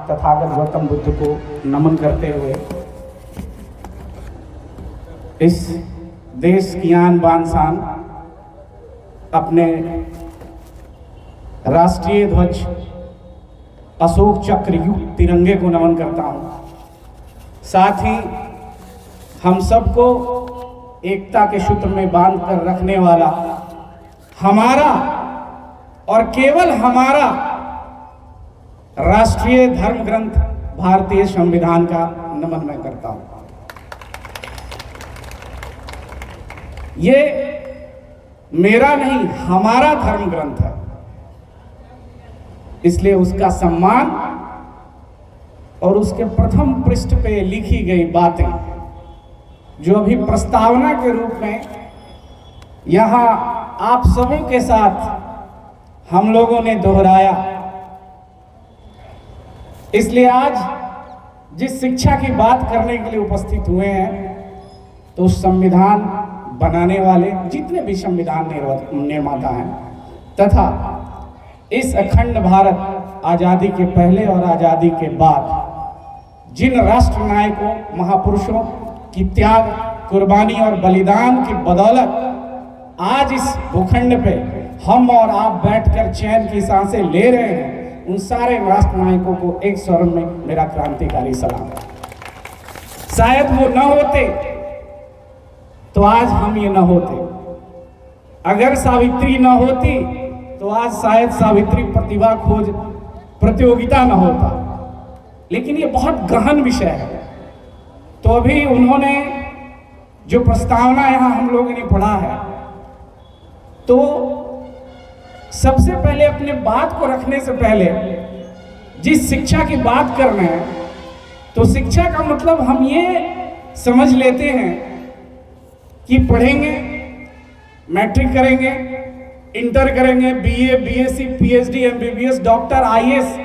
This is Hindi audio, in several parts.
तथागत गौतम बुद्ध को नमन करते हुए इस देश की आन बान शान अपने राष्ट्रीय ध्वज अशोक चक्र युक्त तिरंगे को नमन करता हूँ। साथ ही हम सबको एकता के सूत्र में बांध कर रखने वाला हमारा और केवल हमारा राष्ट्रीय धर्म ग्रंथ भारतीय संविधान का नमन मैं करता हूं। ये मेरा नहीं, हमारा धर्म ग्रंथ है, इसलिए उसका सम्मान और उसके प्रथम पृष्ठ पे लिखी गई बातें जो अभी प्रस्तावना के रूप में यहां आप सबों के साथ हम लोगों ने दोहराया, इसलिए आज जिस शिक्षा की बात करने के लिए उपस्थित हुए हैं तो संविधान बनाने वाले जितने भी संविधान निर्माता हैं तथा इस अखंड भारत आज़ादी के पहले और आज़ादी के बाद जिन राष्ट्र नायकों महापुरुषों की त्याग, कुर्बानी और बलिदान की बदौलत आज इस भूखंड पे हम और आप बैठकर चैन की सांसें ले रहे हैं, उन सारे राष्ट्र नायकों को एक स्वर में मेरा क्रांतिकारी सलाम। शायद वो न होते तो आज हम ये न होते, अगर सावित्री न होती तो आज शायद सावित्री प्रतिभा खोज प्रतियोगिता न होता। लेकिन ये बहुत गहन विषय है, तो अभी उन्होंने जो प्रस्तावना यहाँ हम लोगों ने पढ़ा है, तो सबसे पहले अपने बात को रखने से पहले जिस शिक्षा की बात कर रहे हैं, तो शिक्षा का मतलब हम ये समझ लेते हैं कि पढ़ेंगे, मैट्रिक करेंगे, इंटर करेंगे, BA, BSc, PhD, MBBS, doctor, IAS,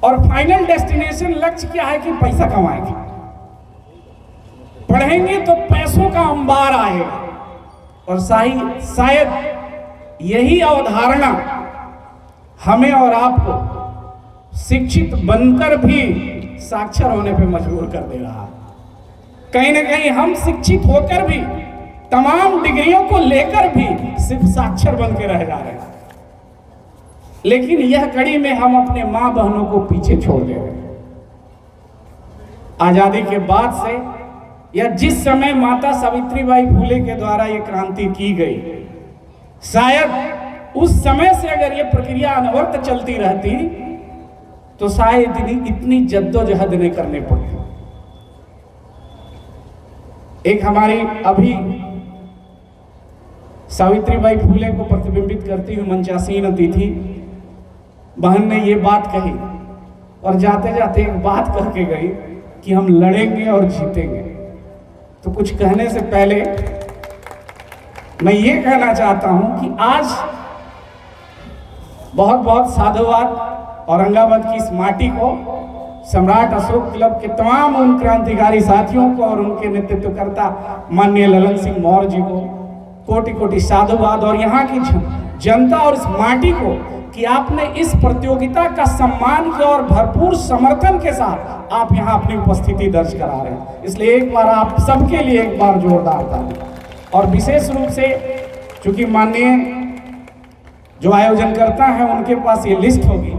और फाइनल डेस्टिनेशन लक्ष्य क्या है कि पैसा कमाएंगे। पढ़ेंगे तो पैसों का अंबार आएगा, और शायद यही अवधारणा हमें और आपको शिक्षित बनकर भी साक्षर होने पे मजबूर कर दे रहा है। कहीं ना कहीं हम शिक्षित होकर भी, तमाम डिग्रियों को लेकर भी सिर्फ साक्षर बन के रह जा रहे हैं, लेकिन यह कड़ी में हम अपने मां बहनों को पीछे छोड़ दे रहे हैं। आजादी के बाद से या जिस समय माता सावित्रीबाई फुले के द्वारा ये क्रांति की गई, शायद उस समय से अगर ये प्रक्रिया अनवरत चलती रहती तो शायद इतनी जद्दोजहद नहीं करने पड़ती। एक हमारी अभी सावित्रीबाई फुले को प्रतिबिंबित करती हुई मंचासीन अतिथि बहन ने ये बात कही, और जाते जाते एक बात कह के गई कि हम लड़ेंगे और जीतेंगे। तो कुछ कहने से पहले मैं ये कहना चाहता हूं कि आज बहुत बहुत साधुवाद औरंगाबाद की इस माटी को, सम्राट अशोक क्लब के तमाम उन क्रांतिकारी साथियों को और उनके नेतृत्वकर्ता माननीय ललन सिंह मौर्य जी को कोटि कोटि साधुवाद, और यहाँ की जनता और इस माटी को कि आपने इस प्रतियोगिता का सम्मान किया और भरपूर समर्थन के साथ आप यहाँ अपनी उपस्थिति दर्ज करा रहे हैं। इसलिए एक बार आप सबके लिए एक बार जोरदार ताली। और विशेष रूप से चूंकि माननीय जो आयोजन करता है उनके पास ये लिस्ट होगी,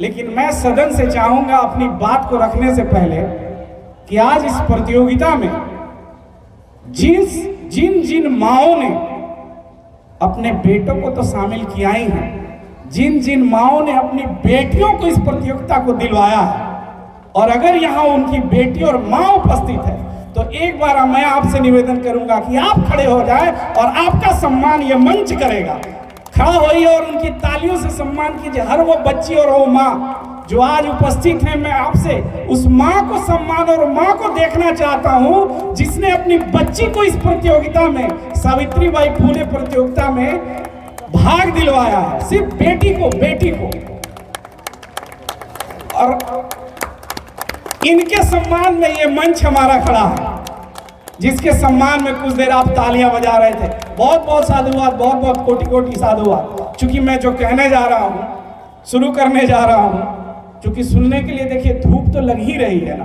लेकिन मैं सदन से चाहूंगा अपनी बात को रखने से पहले कि आज इस प्रतियोगिता में जिन जिन माओं ने अपने बेटों को तो शामिल किया ही है, जिन जिन माओं ने अपनी बेटियों को इस प्रतियोगिता को दिलवाया है, और अगर यहाँ उनकी बेटी और माँ उपस्थित है तो एक बार मैं आपसे निवेदन करूंगा कि आप खड़े हो जाएं और आपका सम्मान ये मंच करेगा। खड़ा होइए और उनकी तालियों से सम्मान कीजिए हर वो बच्ची और वो माँ जो आज उपस्थित है। मैं आपसे उस माँ को सम्मान और माँ को देखना चाहता हूँ जिसने अपनी बच्ची को इस प्रतियोगिता में, सावित्रीबाई फुले प्रतियोगिता में भाग दिलवाया है, सिर्फ बेटी को। और इनके सम्मान में ये मंच हमारा खड़ा है, जिसके सम्मान में कुछ देर आप तालियां बजा रहे थे। बहुत बहुत साधुवाद, बहुत बहुत कोटि कोटि साधुवाद। चूंकि मैं जो कहने जा रहा हूं, शुरू करने जा रहा हूं, चूंकि क्योंकि सुनने के लिए देखिए धूप तो लग ही रही है ना,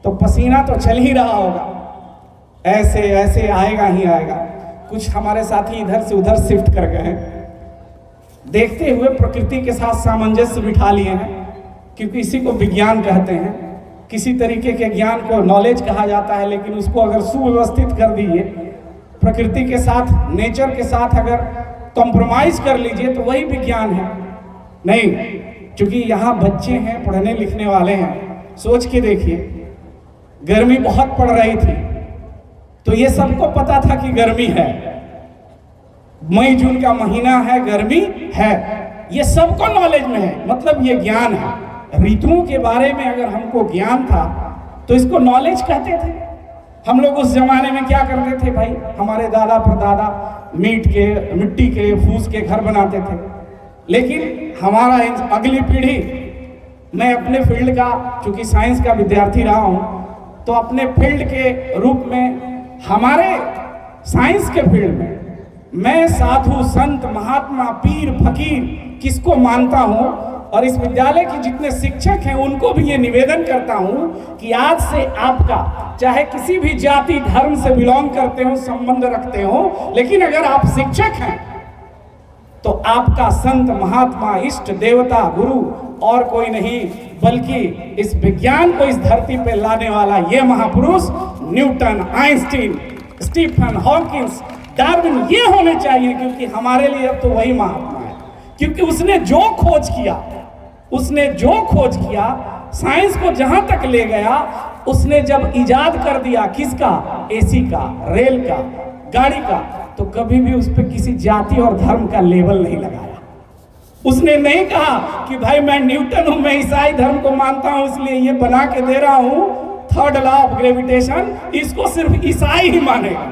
तो पसीना तो चल ही रहा होगा, ऐसे ऐसे आएगा ही आएगा। कुछ हमारे साथी इधर से उधर शिफ्ट कर गए हैं, देखते हुए प्रकृति के साथ सामंजस्य बिठा लिए हैं, क्योंकि इसी को विज्ञान कहते हैं। किसी तरीके के ज्ञान को नॉलेज कहा जाता है, लेकिन उसको अगर सुव्यवस्थित कर दीजिए, प्रकृति के साथ, नेचर के साथ अगर कॉम्प्रोमाइज कर लीजिए तो वही विज्ञान है। नहीं, क्योंकि यहाँ बच्चे हैं, पढ़ने लिखने वाले हैं। सोच के देखिए, गर्मी बहुत पड़ रही थी तो ये सबको पता था कि गर्मी है, मई जून का महीना है, गर्मी है, ये सबको नॉलेज में है, मतलब ये ज्ञान है। ऋतुओं के बारे में अगर हमको ज्ञान था तो इसको नॉलेज कहते थे। हम लोग उस जमाने में क्या करते थे भाई, हमारे दादा परदादा मिट्टी के फूस के घर बनाते थे, लेकिन हमारा अगली पीढ़ी, मैं अपने फील्ड का, चूंकि साइंस का विद्यार्थी रहा हूं, तो अपने फील्ड के रूप में, हमारे साइंस के फील्ड में मैं साधु संत महात्मा पीर फकीर किसको मानता हूं, और इस विद्यालय के जितने शिक्षक हैं उनको भी ये निवेदन करता हूं कि आज से आपका, चाहे किसी भी जाति धर्म से बिलोंग करते हो, संबंध रखते हो, लेकिन अगर आप शिक्षक हैं तो आपका संत महात्मा इष्ट देवता गुरु और कोई नहीं, बल्कि इस विज्ञान को इस धरती पे लाने वाला ये महापुरुष Newton, Einstein, Stephen Hawkins, Darwin, ये होने चाहिए, क्योंकि हमारे लिए अब तो वही महात्मा है। क्योंकि उसने जो खोज किया, साइंस को जहां तक ले गया, उसने जब इजाद कर दिया किसका, एसी का, रेल का, गाड़ी का, तो कभी भी उस पर किसी जाति और धर्म का लेबल नहीं लगाया। उसने नहीं कहा कि भाई मैं न्यूटन हूं, मैं ईसाई धर्म को मानता हूं, इसलिए ये बना के दे रहा हूं थर्ड लॉ ऑफ ग्रेविटेशन, इसको सिर्फ ईसाई ही मानेगा।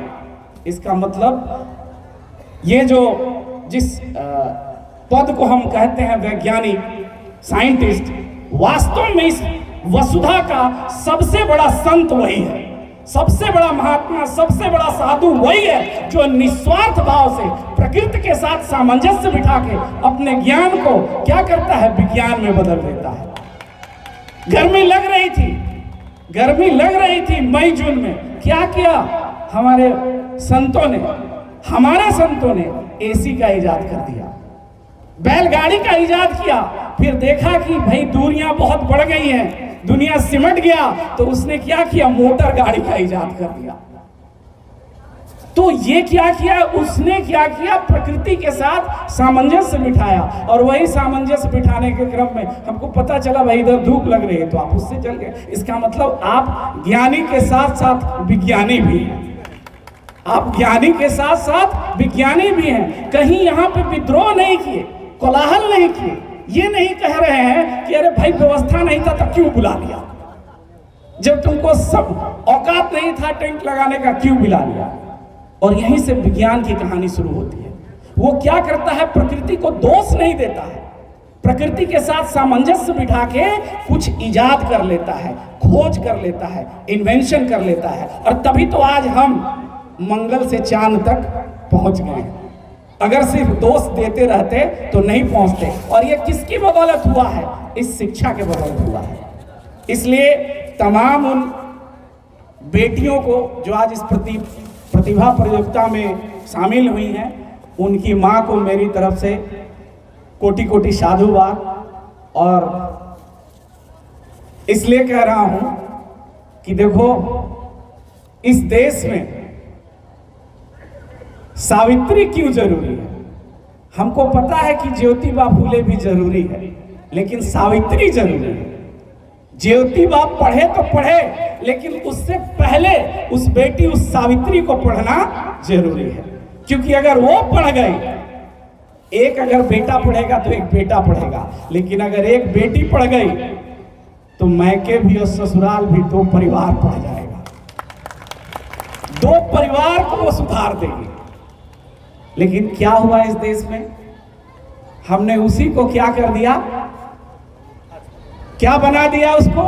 इसका मतलब ये जो जिस पद को हम कहते हैं वैज्ञानिक, साइंटिस्ट, वास्तव में इस वसुधा का सबसे बड़ा संत वही है, सबसे बड़ा महात्मा, सबसे बड़ा साधु वही है जो निस्वार्थ भाव से प्रकृति के साथ सामंजस्य बिठा के अपने ज्ञान को क्या करता है, विज्ञान में बदल देता है। गर्मी लग रही थी मई जून में, क्या किया हमारे संतों ने एसी का इजाद कर दिया, बैलगाड़ी का इजाद किया, फिर देखा कि भाई दूरियां बहुत बढ़ गई हैं, दुनिया सिमट गया, तो उसने क्या किया, मोटर गाड़ी का इजाद कर दिया। तो ये क्या किया उसने, प्रकृति के साथ सामंजस्य बिठाया, और वही सामंजस्य बिठाने के क्रम में हमको पता चला भाई इधर धूप लग रही है तो आप उससे चल गए। इसका मतलब आप ज्ञानी के साथ साथ विज्ञानी भी हैं, आप ज्ञानी के साथ साथ विज्ञानी भी हैं। कहीं यहाँ पे विद्रोह नहीं किए, कोलाहल नहीं किए, ये नहीं कह रहे हैं कि अरे भाई व्यवस्था नहीं था तो क्यों बुला लिया, जब तुमको सब औकात नहीं था टेंट लगाने का क्यों बुला लिया। और यहीं से विज्ञान की कहानी शुरू होती है। वो क्या करता है, प्रकृति को दोष नहीं देता है, प्रकृति के साथ सामंजस्य बिठा के कुछ इजाद कर लेता है, खोज कर लेता है, इन्वेंशन कर लेता है, और तभी तो आज हम मंगल से चांद तक पहुंच गए हैं। अगर सिर्फ दोष देते रहते तो नहीं पहुंचते। और ये किसकी बदौलत हुआ है, इस शिक्षा के बदौलत हुआ है। इसलिए तमाम उन बेटियों को जो आज इस प्रतिभा प्रतियोगिता में शामिल हुई हैं, उनकी माँ को मेरी तरफ से कोटि कोटि साधुवाद। और इसलिए कह रहा हूं कि देखो, इस देश में सावित्री क्यों जरूरी है। हमको पता है कि ज्योतिबा फूले भी जरूरी है, लेकिन सावित्री जरूरी है। ज्योतिबा पढ़े तो पढ़े, लेकिन उससे पहले उस बेटी, उस सावित्री को पढ़ना जरूरी है। क्योंकि अगर वो पढ़ गई, एक अगर बेटा पढ़ेगा तो एक बेटा पढ़ेगा, लेकिन अगर एक बेटी पढ़ गई तो मैके भी और ससुराल भी, दो परिवार पढ़ जाएगा, दो परिवार को वो सुधार देगी। लेकिन क्या हुआ इस देश में, हमने उसी को क्या कर दिया, क्या बना दिया उसको,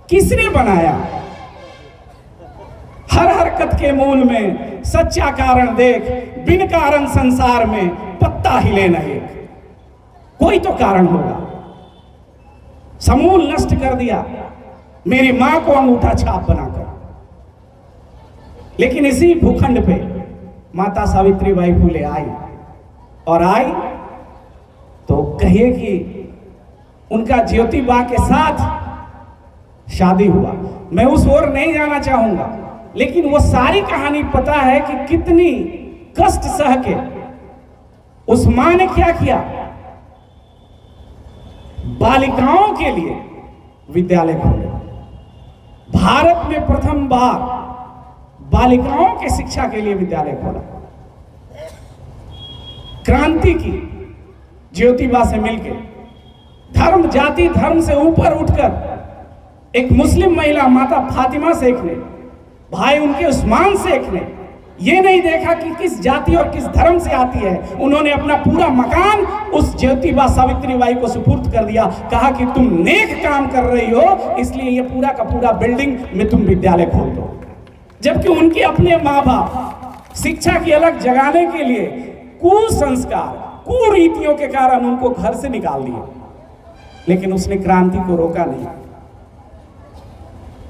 किसने बनाया। हर हरकत के मूल में सच्चा कारण देख, बिन कारण संसार में पत्ता हिले नहीं। कोई तो कारण होगा। समूल नष्ट कर दिया मेरी मां को अंगूठा छाप बनाकर। लेकिन इसी भूखंड पे माता सावित्रीबाई फुले आई, और आई तो कहिए कि उनका ज्योतिबा के साथ शादी हुआ। मैं उस ओर नहीं जाना चाहूंगा, लेकिन वो सारी कहानी पता है कि कितनी कष्ट सह के उस मां ने क्या किया, बालिकाओं के लिए विद्यालय खोले। भारत में प्रथम बार बालिकाओं के शिक्षा के लिए विद्यालय खोला। क्रांति की ज्योतिबा से मिलकर धर्म जाति धर्म से ऊपर उठकर एक मुस्लिम महिला माता फातिमा शेख ने, भाई उनके उस्मान शेख ने ये नहीं देखा कि किस जाति और किस धर्म से आती है, उन्होंने अपना पूरा मकान उस ज्योतिबा सावित्रीबाई को सुपुर्द कर दिया। कहा कि तुम नेक काम कर रही हो, इसलिए ये पूरा का पूरा बिल्डिंग में तुम विद्यालय खोल दो। जबकि उनके अपने माँ बाप शिक्षा की अलग जगाने के लिए कुसंस्कार कुरीतियों के कारण उनको घर से निकाल दिए, लेकिन उसने क्रांति को रोका नहीं।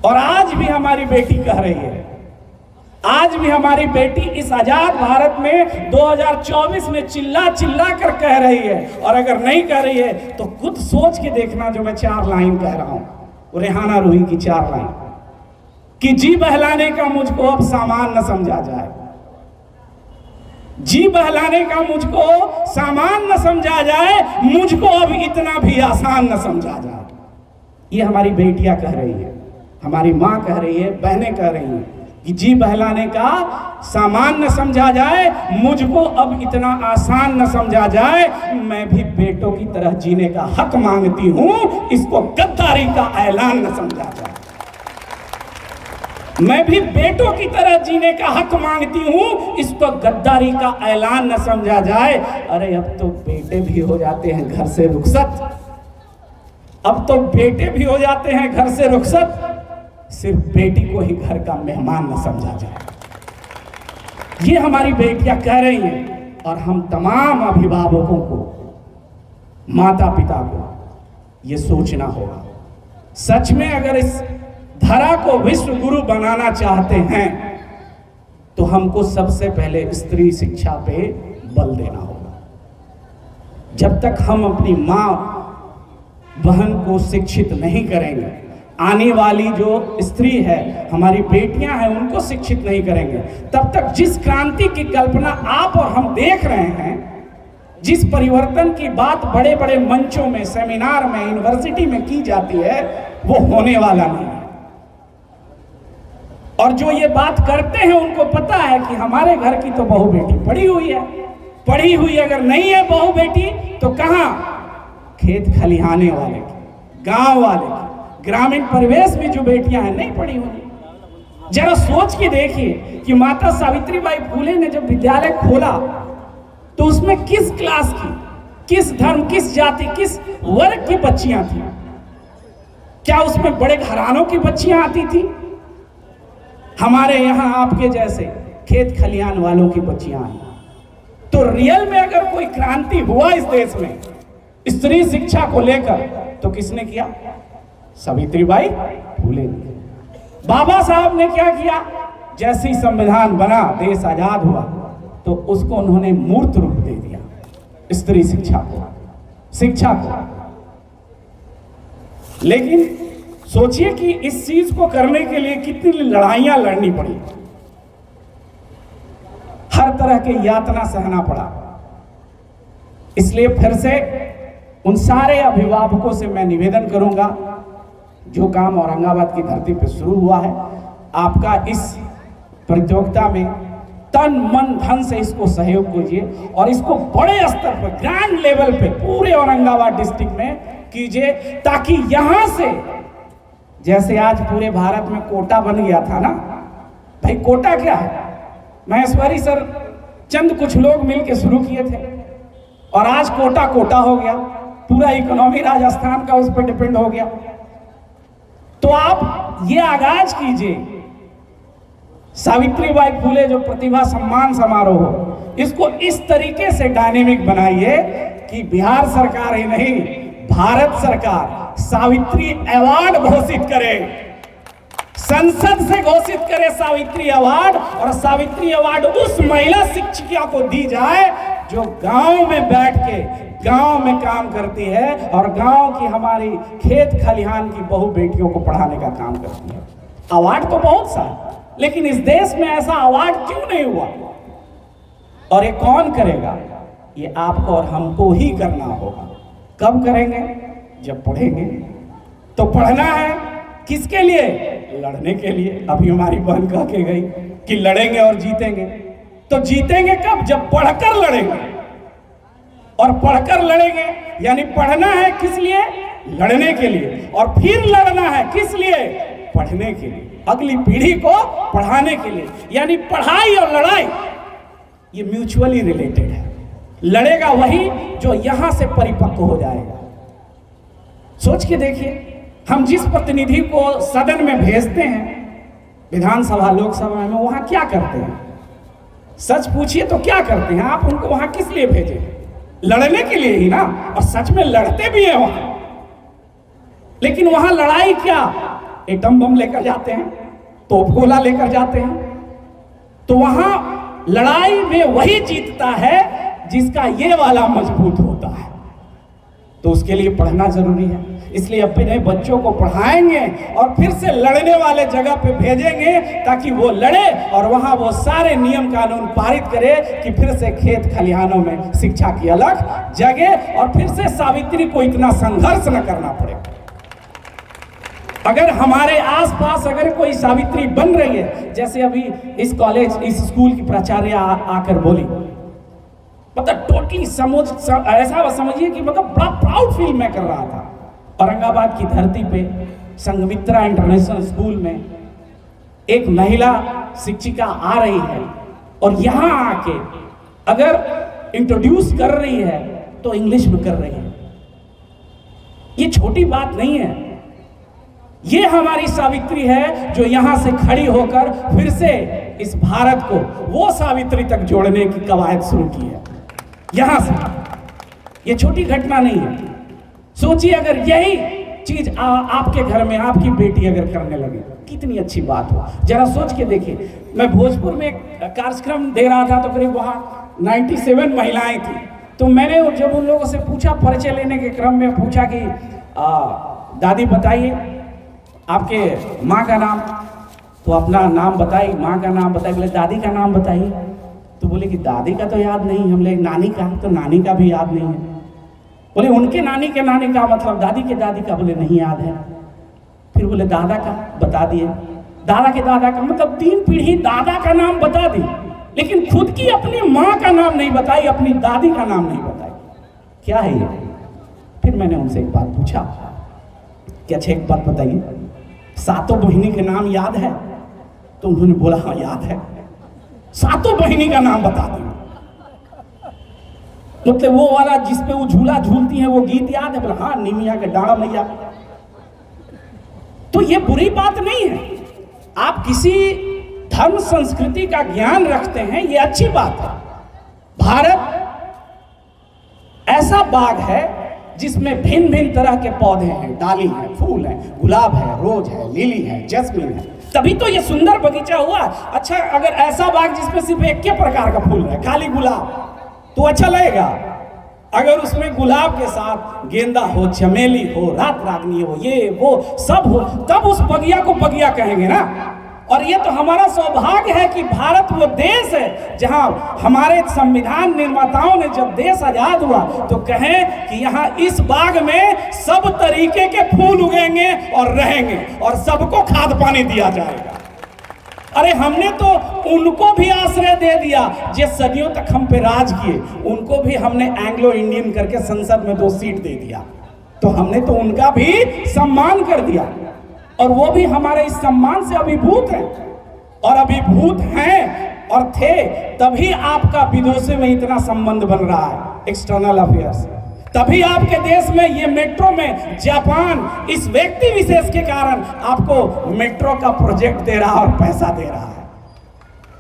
और आज भी हमारी बेटी कह रही है, आज भी हमारी बेटी इस आजाद भारत में 2024 में चिल्ला चिल्ला कर कह रही है, और अगर नहीं कह रही है तो खुद सोच के देखना जो मैं 4 लाइन कह रहा हूं, रेहाना रूही की 4 लाइन कि जी बहलाने का मुझको अब सामान न समझा जाए, जी बहलाने का मुझको सामान न समझा जाए, मुझको अब इतना भी आसान न समझा जाए। ये हमारी बेटियां कह रही है, हमारी मां कह रही है, बहनें कह रही हैं कि जी बहलाने का सामान न समझा जाए, मुझको अब इतना आसान न समझा जाए। मैं भी बेटों की तरह जीने का हक मांगती हूं, इसको गद्दारी का ऐलान न समझा जाए। मैं भी बेटों की तरह जीने का हक मांगती हूं, इसको गद्दारी का ऐलान न समझा जाए। अरे अब तो बेटे भी हो जाते हैं घर से रुखसत, अब तो बेटे भी हो जाते हैं घर से रुखसत, सिर्फ बेटी को ही घर का मेहमान न समझा जाए। ये हमारी बेटियां कह रही हैं, और हम तमाम अभिभावकों को, माता पिता को ये सोचना होगा। सच में अगर इस धरा को विश्व गुरु बनाना चाहते हैं तो हमको सबसे पहले स्त्री शिक्षा पे बल देना होगा। जब तक हम अपनी मां बहन को शिक्षित नहीं करेंगे, आने वाली जो स्त्री है, हमारी बेटियां हैं, उनको शिक्षित नहीं करेंगे, तब तक जिस क्रांति की कल्पना आप और हम देख रहे हैं, जिस परिवर्तन की बात बड़े बड़े मंचों में, सेमिनार में, यूनिवर्सिटी में की जाती है, वो होने वाला नहीं है। और जो ये बात करते हैं उनको पता है कि हमारे घर की तो बहू बेटी पढ़ी हुई है, पढ़ी हुई अगर नहीं है बहू बेटी तो कहां, खेत खलिहाने वाले की, गांव वाले की, ग्रामीण परिवेश में जो बेटियां हैं नहीं पढ़ी हुई। जरा सोच के देखिए कि माता सावित्रीबाई फुले ने जब विद्यालय खोला तो उसमें किस क्लास की, किस धर्म, किस जाति, किस वर्ग की बच्चियां थी? क्या उसमें बड़े घरानों की बच्चियां आती थी? हमारे यहां आपके जैसे खेत खलिहान वालों की बच्चियां आई। तो रियल में अगर कोई क्रांति हुआ इस देश में स्त्री शिक्षा को लेकर, तो किसने किया? सावित्रीबाई फुले ने। बाबा साहब ने क्या किया? जैसे ही संविधान बना, देश आजाद हुआ, तो उसको उन्होंने मूर्त रूप दे दिया, स्त्री शिक्षा को। लेकिन सोचिए कि इस चीज को करने के लिए कितनी लड़ाइयां लड़नी पड़ी, हर तरह की यातना सहना पड़ा। इसलिए फिर से उन सारे अभिभावकों से मैं निवेदन करूंगा, जो काम औरंगाबाद की धरती पर शुरू हुआ है, आपका इस प्रतियोगिता में तन मन धन से इसको सहयोग कीजिए, और इसको बड़े स्तर पर, ग्रैंड लेवल पे पूरे औरंगाबाद डिस्ट्रिक्ट में कीजिए, ताकि यहां से, जैसे आज पूरे भारत में कोटा बन गया था ना भाई, कोटा क्या है? महेश्वरी सर चंद कुछ लोग मिलकर शुरू किए थे, और आज कोटा हो गया, पूरा इकोनॉमी राजस्थान का उस पर डिपेंड हो गया। तो आप ये आगाज कीजिए, सावित्रीबाई फुले जो प्रतिभा सम्मान समारोह हो, इसको इस तरीके से डायनेमिक बनाइए कि बिहार सरकार ही नहीं, भारत सरकार सावित्री अवार्ड घोषित करे, संसद से घोषित करे सावित्री अवार्ड, और सावित्री अवार्ड उस महिला शिक्षिका को दी जाए जो गांव में बैठ के गांव में काम करती है और गांव की हमारी खेत खलिहान की बहू बेटियों को पढ़ाने का काम करती है। अवार्ड तो बहुत सा, लेकिन इस देश में ऐसा अवार्ड क्यों नहीं हुआ? और ये कौन करेगा? ये आपको और हमको ही करना होगा। कब करेंगे? जब पढ़ेंगे। तो पढ़ना है किसके लिए? लड़ने के लिए। अभी हमारी बहन कह के गई कि लड़ेंगे और जीतेंगे। तो जीतेंगे कब? जब पढ़कर लड़ेंगे। और पढ़कर लड़ेंगे यानी पढ़ना है किस लिए? लड़ने के लिए। और फिर लड़ना है किस लिए? पढ़ने के लिए, अगली पीढ़ी को पढ़ाने के लिए। यानी पढ़ाई और लड़ाई ये म्यूचुअली रिलेटेड है। लड़ेगा वही जो यहां से परिपक्व हो जाएगा। सोच के देखिए, हम जिस प्रतिनिधि को सदन में भेजते हैं, विधानसभा लोकसभा में, वहां क्या करते हैं? सच पूछिए तो क्या करते हैं? आप उनको वहां किस लिए भेजे? लड़ने के लिए ही ना। और सच में लड़ते भी हैं वहां। लेकिन वहां लड़ाई क्या? एटम बम लेकर जाते हैं, तोप गोला लेकर जाते हैं। तो वहां लड़ाई में वही जीतता है जिसका ये वाला मजबूत होता है। तो उसके लिए पढ़ना जरूरी है। इसलिए अपने बच्चों को पढ़ाएंगे और फिर से लड़ने वाले जगह पे भेजेंगे ताकि वो लड़े और वहां वो सारे नियम कानून पारित करे कि फिर से खेत खलिहानों में शिक्षा की अलख जगे और फिर से सावित्री को इतना संघर्ष न करना पड़े। अगर हमारे आसपास अगर कोई सावित्री बन रही है, जैसे अभी इस कॉलेज इस स्कूल की प्राचार्य आकर बोली, मतलब टोटली ऐसा समझिए कि मतलब बड़ा प्राउड फील मैं कर रहा था। औरंगाबाद की धरती पे संघमित्रा इंटरनेशनल स्कूल में एक महिला शिक्षिका आ रही है और यहां आके अगर इंट्रोड्यूस कर रही है तो इंग्लिश में कर रही है। ये छोटी बात नहीं है। ये हमारी सावित्री है जो यहां से खड़ी होकर फिर से इस भारत को वो सावित्री तक जोड़ने की कवायद शुरू की है यहां से। ये छोटी घटना नहीं है। सोचिए अगर यही चीज आपके घर में आपकी बेटी अगर करने लगे, कितनी अच्छी बात हो। जरा सोच के देखिए। मैं भोजपुर में एक कार्यक्रम दे रहा था तो करीब वहां 97 महिलाएं थी। तो मैंने जब उन लोगों से पूछा, परिचय लेने के क्रम में पूछा कि दादी बताइए आपके माँ का नाम, तो अपना नाम बताई, माँ का नाम बताई। बोले दादी का नाम बताइए, तो बोले कि दादी का तो याद नहीं। हम बोले नानी का, तो नानी का भी याद नहीं है। बोले उनके नानी के नानी का मतलब दादी के दादी का, बोले नहीं याद है। फिर बोले दादा का बता दिए, दादा के दादा का, मतलब 3 पीढ़ी दादा का नाम बता दी, लेकिन खुद की अपनी माँ का नाम नहीं बताई, अपनी दादी का नाम नहीं बताई। क्या है ये? फिर मैंने उनसे एक बात पूछा कि अच्छा एक बात बताइए, 7 बहिनी के नाम याद है? तो उन्होंने बोला हाँ याद है। 7 बहिनी का नाम बता दो। मतलब वो वाला जिसपे वो झूला झूलती है वो गीत याद है? बोला हाँ, निमिया के डाढ़ा मैया। तो ये बुरी बात नहीं है। आप किसी धर्म संस्कृति का ज्ञान रखते हैं, ये अच्छी बात है। भारत ऐसा बाग है जिसमें भिन्न भिन्न तरह के पौधे हैं, डाली हैं, फूल हैं, गुलाब है, रोज है, लिली है, जैस्मिन है, तभी तो ये सुंदर बगीचा हुआ। अच्छा अगर ऐसा बाग जिसमें सिर्फ एक के प्रकार का फूल है, खाली गुलाब, तो अच्छा लगेगा? अगर उसमें गुलाब के साथ गेंदा हो, चमेली हो, रात रागनी हो, ये वो सब हो, तब उस बगिया को बगिया कहेंगे ना। और ये तो हमारा सौभाग्य है कि भारत वो देश है जहां हमारे संविधान निर्माताओं ने जब देश आजाद हुआ तो कहें कि यहाँ इस बाग में सब तरीके के फूल उगेंगे और रहेंगे और सबको खाद पानी दिया जाएगा। अरे हमने तो उनको भी आश्रय दे दिया जो सदियों तक हम पे राज किए, उनको भी हमने एंग्लो इंडियन करके संसद में 2 सीट दे दिया। तो हमने तो उनका भी सम्मान कर दिया और वो भी हमारे इस सम्मान से अभिभूत हैं। और अभिभूत हैं और थे तभी आपका विदेशों में इतना संबंध बन रहा है, एक्सटर्नल अफेयर्स। तभी आपके देश में ये मेट्रो में जापान इस व्यक्ति विशेष के कारण आपको मेट्रो का प्रोजेक्ट दे रहा और पैसा दे रहा है,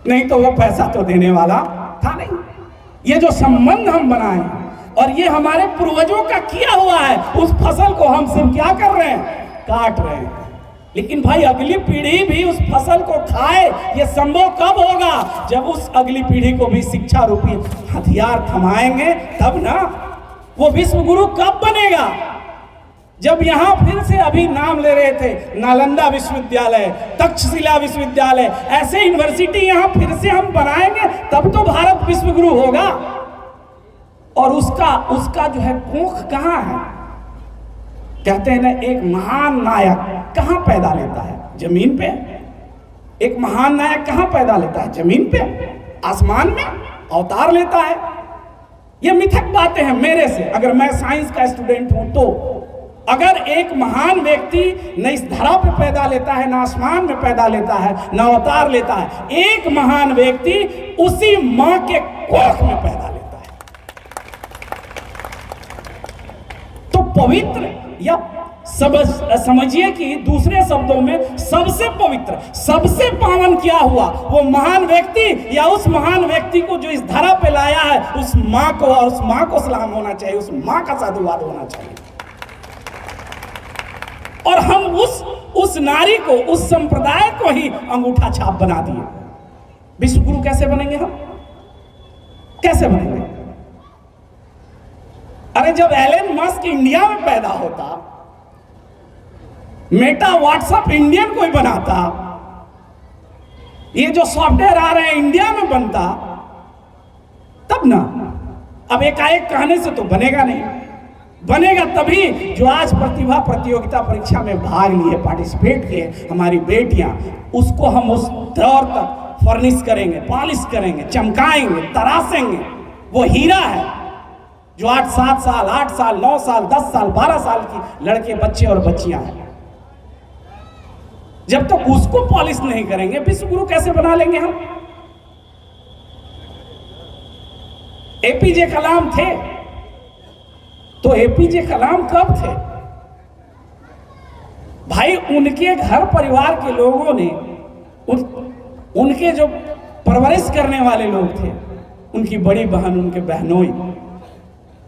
नहीं तो वो पैसा तो देने वाला था नहीं। ये जो संबंध हम बनाए, और ये हमारे पूर्वजों का किया हुआ है। उस फसल को हम सिर्फ क्या कर रहे हैं, काट रहे हैं। लेकिन भाई अगली पीढ़ी भी उस फसल को खाए, ये संभव कब होगा, जब उस अगली पीढ़ी को भी शिक्षा रूपी हथियार थमाएंगे तब ना। वो विश्व गुरु कब बनेगा, जब यहां फिर से अभी नाम ले रहे थे नालंदा विश्वविद्यालय, तक्षशिला विश्वविद्यालय, ऐसे यूनिवर्सिटी यहां फिर से हम बनाएंगे तब तो भारत विश्व गुरु होगा। और उसका जो है कोख कहां है। कहते हैं ना, एक महान नायक कहां पैदा लेता है, जमीन पे। एक महान नायक कहां पैदा लेता है, जमीन पे, आसमान में अवतार लेता है। ये मिथक बातें हैं मेरे से, अगर मैं साइंस का स्टूडेंट हूं तो। अगर एक महान व्यक्ति न इस धरा पे पैदा लेता है, ना आसमान में पैदा लेता है, ना अवतार लेता है, एक महान व्यक्ति उसी मां के कोख में पैदा लेता है। तो पवित्र, या समझिए कि दूसरे शब्दों में सबसे पवित्र, सबसे पावन क्या हुआ, वो महान व्यक्ति या उस महान व्यक्ति को जो इस धरा पे लाया है, उस मां को, और उस मां को सलाम होना चाहिए, उस मां का साधुवाद होना चाहिए। और हम उस नारी को, उस संप्रदाय को ही अंगूठा छाप बना दिए। विश्व गुरु कैसे बनेंगे हम, कैसे बनेंगे? अरे जब एलन मस्क इंडिया में पैदा होता, मेटा व्हाट्सएप इंडियन कोई बनाता, ये जो सॉफ्टवेयर आ रहे हैं इंडिया में बनता, तब ना। अब एकाएक कहने से तो बनेगा नहीं। बनेगा तभी जो आज प्रतिभा प्रतियोगिता परीक्षा में भाग लिए, पार्टिसिपेट किए हमारी बेटियां, उसको हम उस दौर तक फर्निश करेंगे, पॉलिश करेंगे, चमकाएंगे, तराशेंगे। वो हीरा है जो 7 साल, 8 साल, 9 साल, 10 साल, 12 साल की लड़के, बच्चे और बच्चियां हैं। जब तक उसको पॉलिश नहीं करेंगे, विश्व गुरु कैसे बना लेंगे हम? एपीजे कलाम थे, तो एपीजे कलाम कब थे भाई? उनके घर परिवार के लोगों ने, उनके जो परवरिश करने वाले लोग थे, उनकी बड़ी बहन, उनके बहनोई,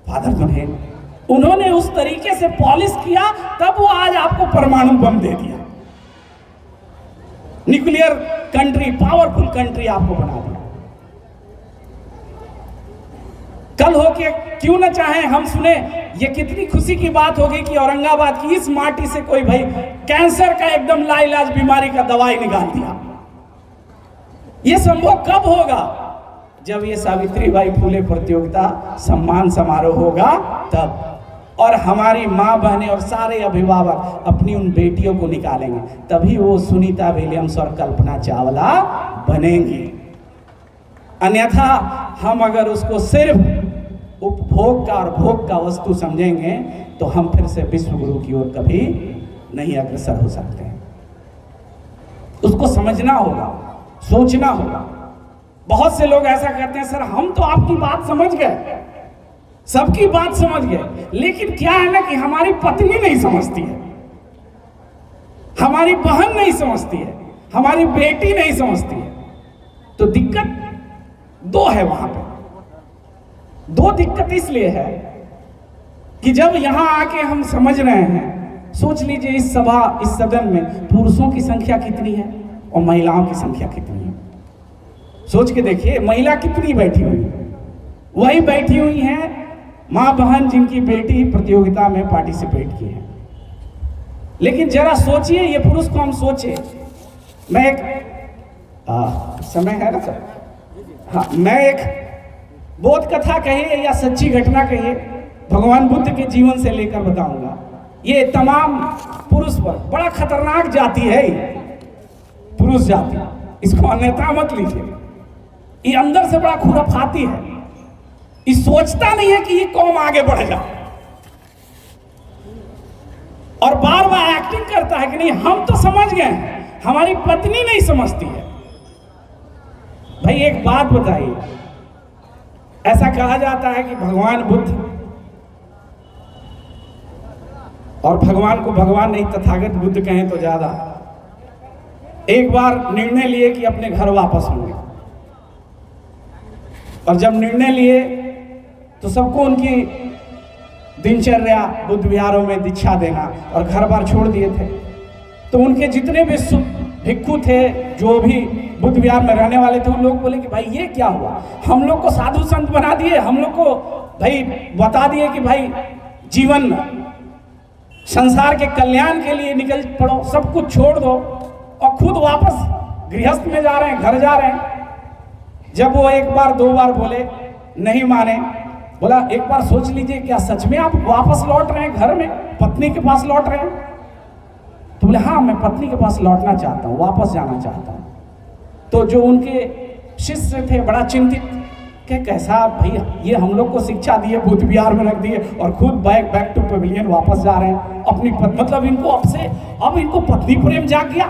फादर बहन, उन्होंने उस तरीके से पॉलिश किया, तब वो आज आपको परमाणु बम दे दिया, न्यूक्लियर कंट्री, पावरफुल कंट्री आपको बना दिया। कल होके क्यों न चाहे हम सुने, ये कितनी खुशी की बात होगी कि औरंगाबाद की इस माटी से कोई भाई कैंसर का एकदम लाइलाज बीमारी का दवाई निकाल दिया। ये संभव कब होगा? जब ये सावित्रीबाई फुले प्रतियोगिता सम्मान समारोह होगा तब। और हमारी माँ बहनें और सारे अभिभावक अपनी उन बेटियों को निकालेंगे, तभी वो सुनीता विलियम्स और कल्पना चावला बनेंगी। अन्यथा हम अगर उसको सिर्फ उपभोग का और भोग का वस्तु समझेंगे तो हम फिर से विश्व गुरु की ओर कभी नहीं अग्रसर हो सकते हैं। उसको समझना होगा, सोचना होगा। बहुत से लोग ऐसा कहते हैं, सर हम तो आपकी बात समझ गए, सबकी बात समझ गए, लेकिन क्या है ना कि हमारी पत्नी नहीं समझती है, हमारी बहन नहीं समझती है, हमारी बेटी नहीं समझती है। तो दिक्कत दो है वहां पे। दो दिक्कत इसलिए है कि जब यहां आके हम समझ रहे हैं, सोच लीजिए इस सभा, इस सदन में पुरुषों की संख्या कितनी है और महिलाओं की संख्या कितनी है। सोच के देखिए, महिला कितनी बैठी हुई है? वही बैठी हुई हैं माँ बहन जिनकी बेटी प्रतियोगिता में पार्टिसिपेट की है। लेकिन जरा सोचिए, ये पुरुष को हम सोचे। मैं एक समय है ना सर, हाँ, मैं एक बोध कथा कहिए या सच्ची घटना कहिए, भगवान बुद्ध के जीवन से लेकर बताऊंगा। ये तमाम पुरुष पर बड़ा खतरनाक जाति है, पुरुष जाति, इसको अन्यथा मत लीजिए। ये अंदर से बड़ा खुराफाती है, ये सोचता नहीं है कि ये कौम आगे बढ़ जाए, और बार बार एक्टिंग करता है कि नहीं हम तो समझ गए, हमारी पत्नी नहीं समझती है। भाई एक बात बताइए, ऐसा कहा जाता है कि भगवान बुद्ध, और भगवान को भगवान नहीं तथागत बुद्ध कहें तो ज्यादा, एक बार निर्णय लिए कि अपने घर वापस होंगे। और जब निर्णय लिए तो सबको उनकी दिनचर्या बुद्ध विहारों में दीक्षा देना और घर बार छोड़ दिए थे। तो उनके जितने भी भिक्षु थे, जो भी बुद्ध विहार में रहने वाले थे, उन लोग बोले कि भाई ये क्या हुआ, हम लोग को साधु संत बना दिए, हम लोग को भाई बता दिए कि भाई जीवन संसार के कल्याण के लिए निकल पड़ो, सब कुछ छोड़ दो, और खुद वापस गृहस्थ में जा रहे हैं, घर जा रहे हैं। जब वो एक बार दो बार बोले, नहीं माने, बोला एक बार सोच लीजिए, क्या सच में आप वापस लौट रहे हैं घर में, पत्नी के पास लौट रहे हैं? तो बोले हाँ, मैं पत्नी के पास लौटना चाहता हूँ, वापस जाना चाहता हूँ। तो जो उनके शिष्य थे बड़ा चिंतित, कि कैसा भैया, ये हम लोग को शिक्षा दिए, बुद्ध विहार में रख दिए और खुद बैक टू पेविलियन वापस जा रहे हैं अपनी मतलब इनको अब इनको पत्नी प्रेम जाग गया।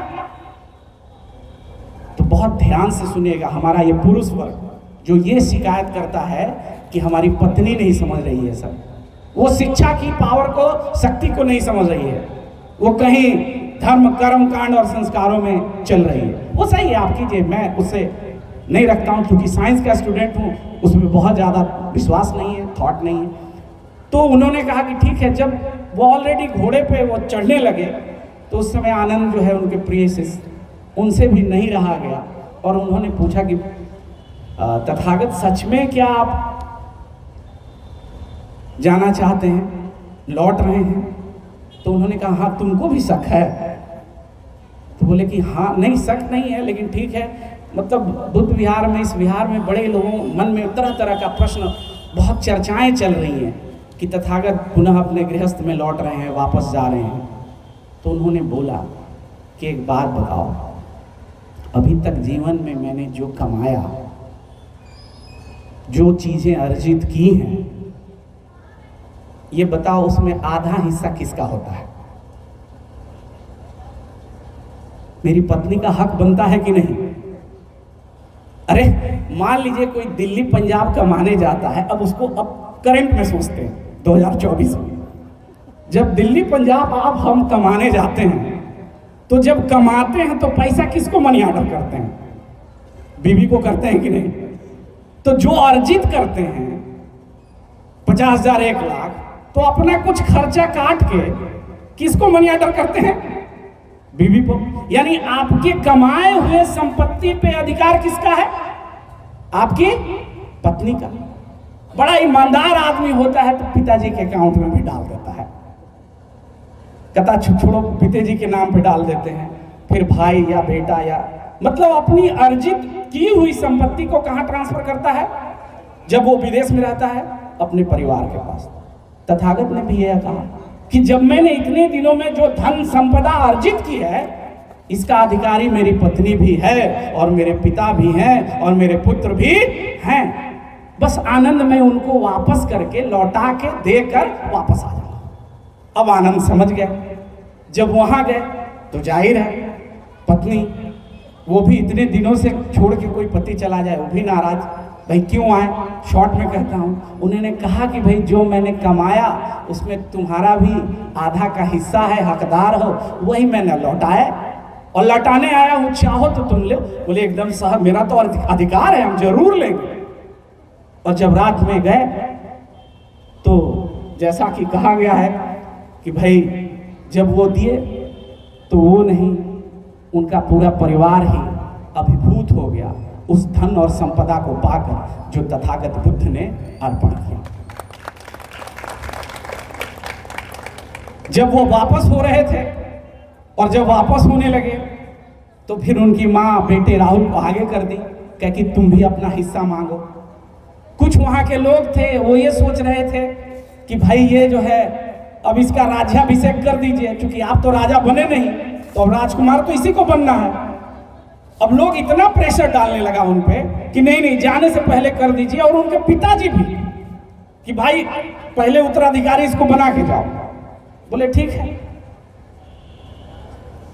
तो बहुत ध्यान से सुनिएगा, हमारा ये पुरुष वर्ग जो ये शिकायत करता है कि हमारी पत्नी नहीं समझ रही है सर, वो शिक्षा की पावर को, शक्ति को नहीं समझ रही है, वो कहीं धर्म कर्म कांड और संस्कारों में चल रही है। वो सही है, आप कीजिए, मैं उससे नहीं रखता हूँ, क्योंकि साइंस का स्टूडेंट हूँ, उसमें बहुत ज़्यादा विश्वास नहीं है, थॉट नहीं है। तो उन्होंने कहा कि ठीक है। जब वो ऑलरेडी घोड़े पे वो चढ़ने लगे तो उस समय आनंद जो है उनके प्रिय शिष्य, उनसे भी नहीं रहा गया और उन्होंने पूछा कि तथागत सच में क्या आप जाना चाहते हैं, लौट रहे हैं? तो उन्होंने कहा हाँ, तुमको भी शक है? तो बोले कि हाँ, नहीं शक नहीं है, लेकिन ठीक है, मतलब बुद्ध विहार में, इस विहार में बड़े लोगों मन में तरह तरह का प्रश्न, बहुत चर्चाएं चल रही हैं कि तथागत पुनः अपने गृहस्थ में लौट रहे हैं, वापस जा रहे हैं। तो उन्होंने बोला कि एक बात बताओ, अभी तक जीवन में मैंने जो कमाया, जो चीजें अर्जित की हैं, ये बताओ उसमें आधा हिस्सा किसका होता है? मेरी पत्नी का हक बनता है कि नहीं? अरे मान लीजिए कोई दिल्ली पंजाब कमाने जाता है, अब उसको अब करंट में सोचते हैं 2024 में, जब दिल्ली पंजाब आप हम कमाने जाते हैं, तो जब कमाते हैं तो पैसा किसको मनी ऑर्डर करते हैं? बीवी को करते हैं कि नहीं? तो जो अर्जित करते हैं 50,000 1 लाख, तो अपना कुछ खर्चा काट के किसको मनी ऑर्डर करते हैं? बीवी को। यानी आपके कमाए हुए संपत्ति पे अधिकार किसका है? आपकी पत्नी का। बड़ा ईमानदार आदमी होता है तो पिताजी के अकाउंट में भी डाल देता है, कथा छोड़ो, पिताजी के नाम पे डाल देते हैं, फिर भाई या बेटा या मतलब अपनी अर्जित की हुई संपत्ति को कहां ट्रांसफर करता है? जब वो विदेश में रहता है, अपने परिवार के पास। तथागत ने भी यह कहा कि जब मैंने इतने दिनों में जो धन संपदा अर्जित की है, इसका अधिकारी मेरी पत्नी भी है और मेरे पिता भी हैं और मेरे पुत्र भी हैं। बस आनंद में उनको वापस करके, लौटा के देकर वापस आ जाऊंगा। अब आनंद समझ गए। जब वहां गए तो जाहिर है पत्नी, वो भी इतने दिनों से छोड़ के कोई पति चला जाए, वो भी नाराज, भाई क्यों आए? शॉर्ट में कहता हूँ, उन्होंने कहा कि भाई जो मैंने कमाया उसमें तुम्हारा भी आधा का हिस्सा है, हकदार हो, वही मैंने लौटाया और लौटाने आया हूँ, चाहो तो तुम ले। बोले एकदम साहब, मेरा तो अधिकार है, हम जरूर लेंगे। और जब रात में गए तो जैसा कि कहा गया है कि भाई जब वो दिए तो वो नहीं, उनका पूरा परिवार ही अभिभूत हो गया उस धन और संपदा को पाकर जो तथागत बुद्ध ने अर्पण किया। जब वो वापस हो रहे थे और जब वापस होने लगे तो फिर उनकी माँ बेटे राहुल को आगे कर दी, कह कि तुम भी अपना हिस्सा मांगो। कुछ वहां के लोग थे, वो ये सोच रहे थे कि भाई ये जो है अब इसका राज्याभिषेक कर दीजिए, क्योंकि आप तो राजा बने नहीं, तो अब राजकुमार तो इसी को बनना है। अब लोग इतना प्रेशर डालने लगा उन पे कि नहीं नहीं, जाने से पहले कर दीजिए। और उनके पिताजी भी कि भाई पहले उत्तराधिकारी इसको बना के जाओ। बोले ठीक है।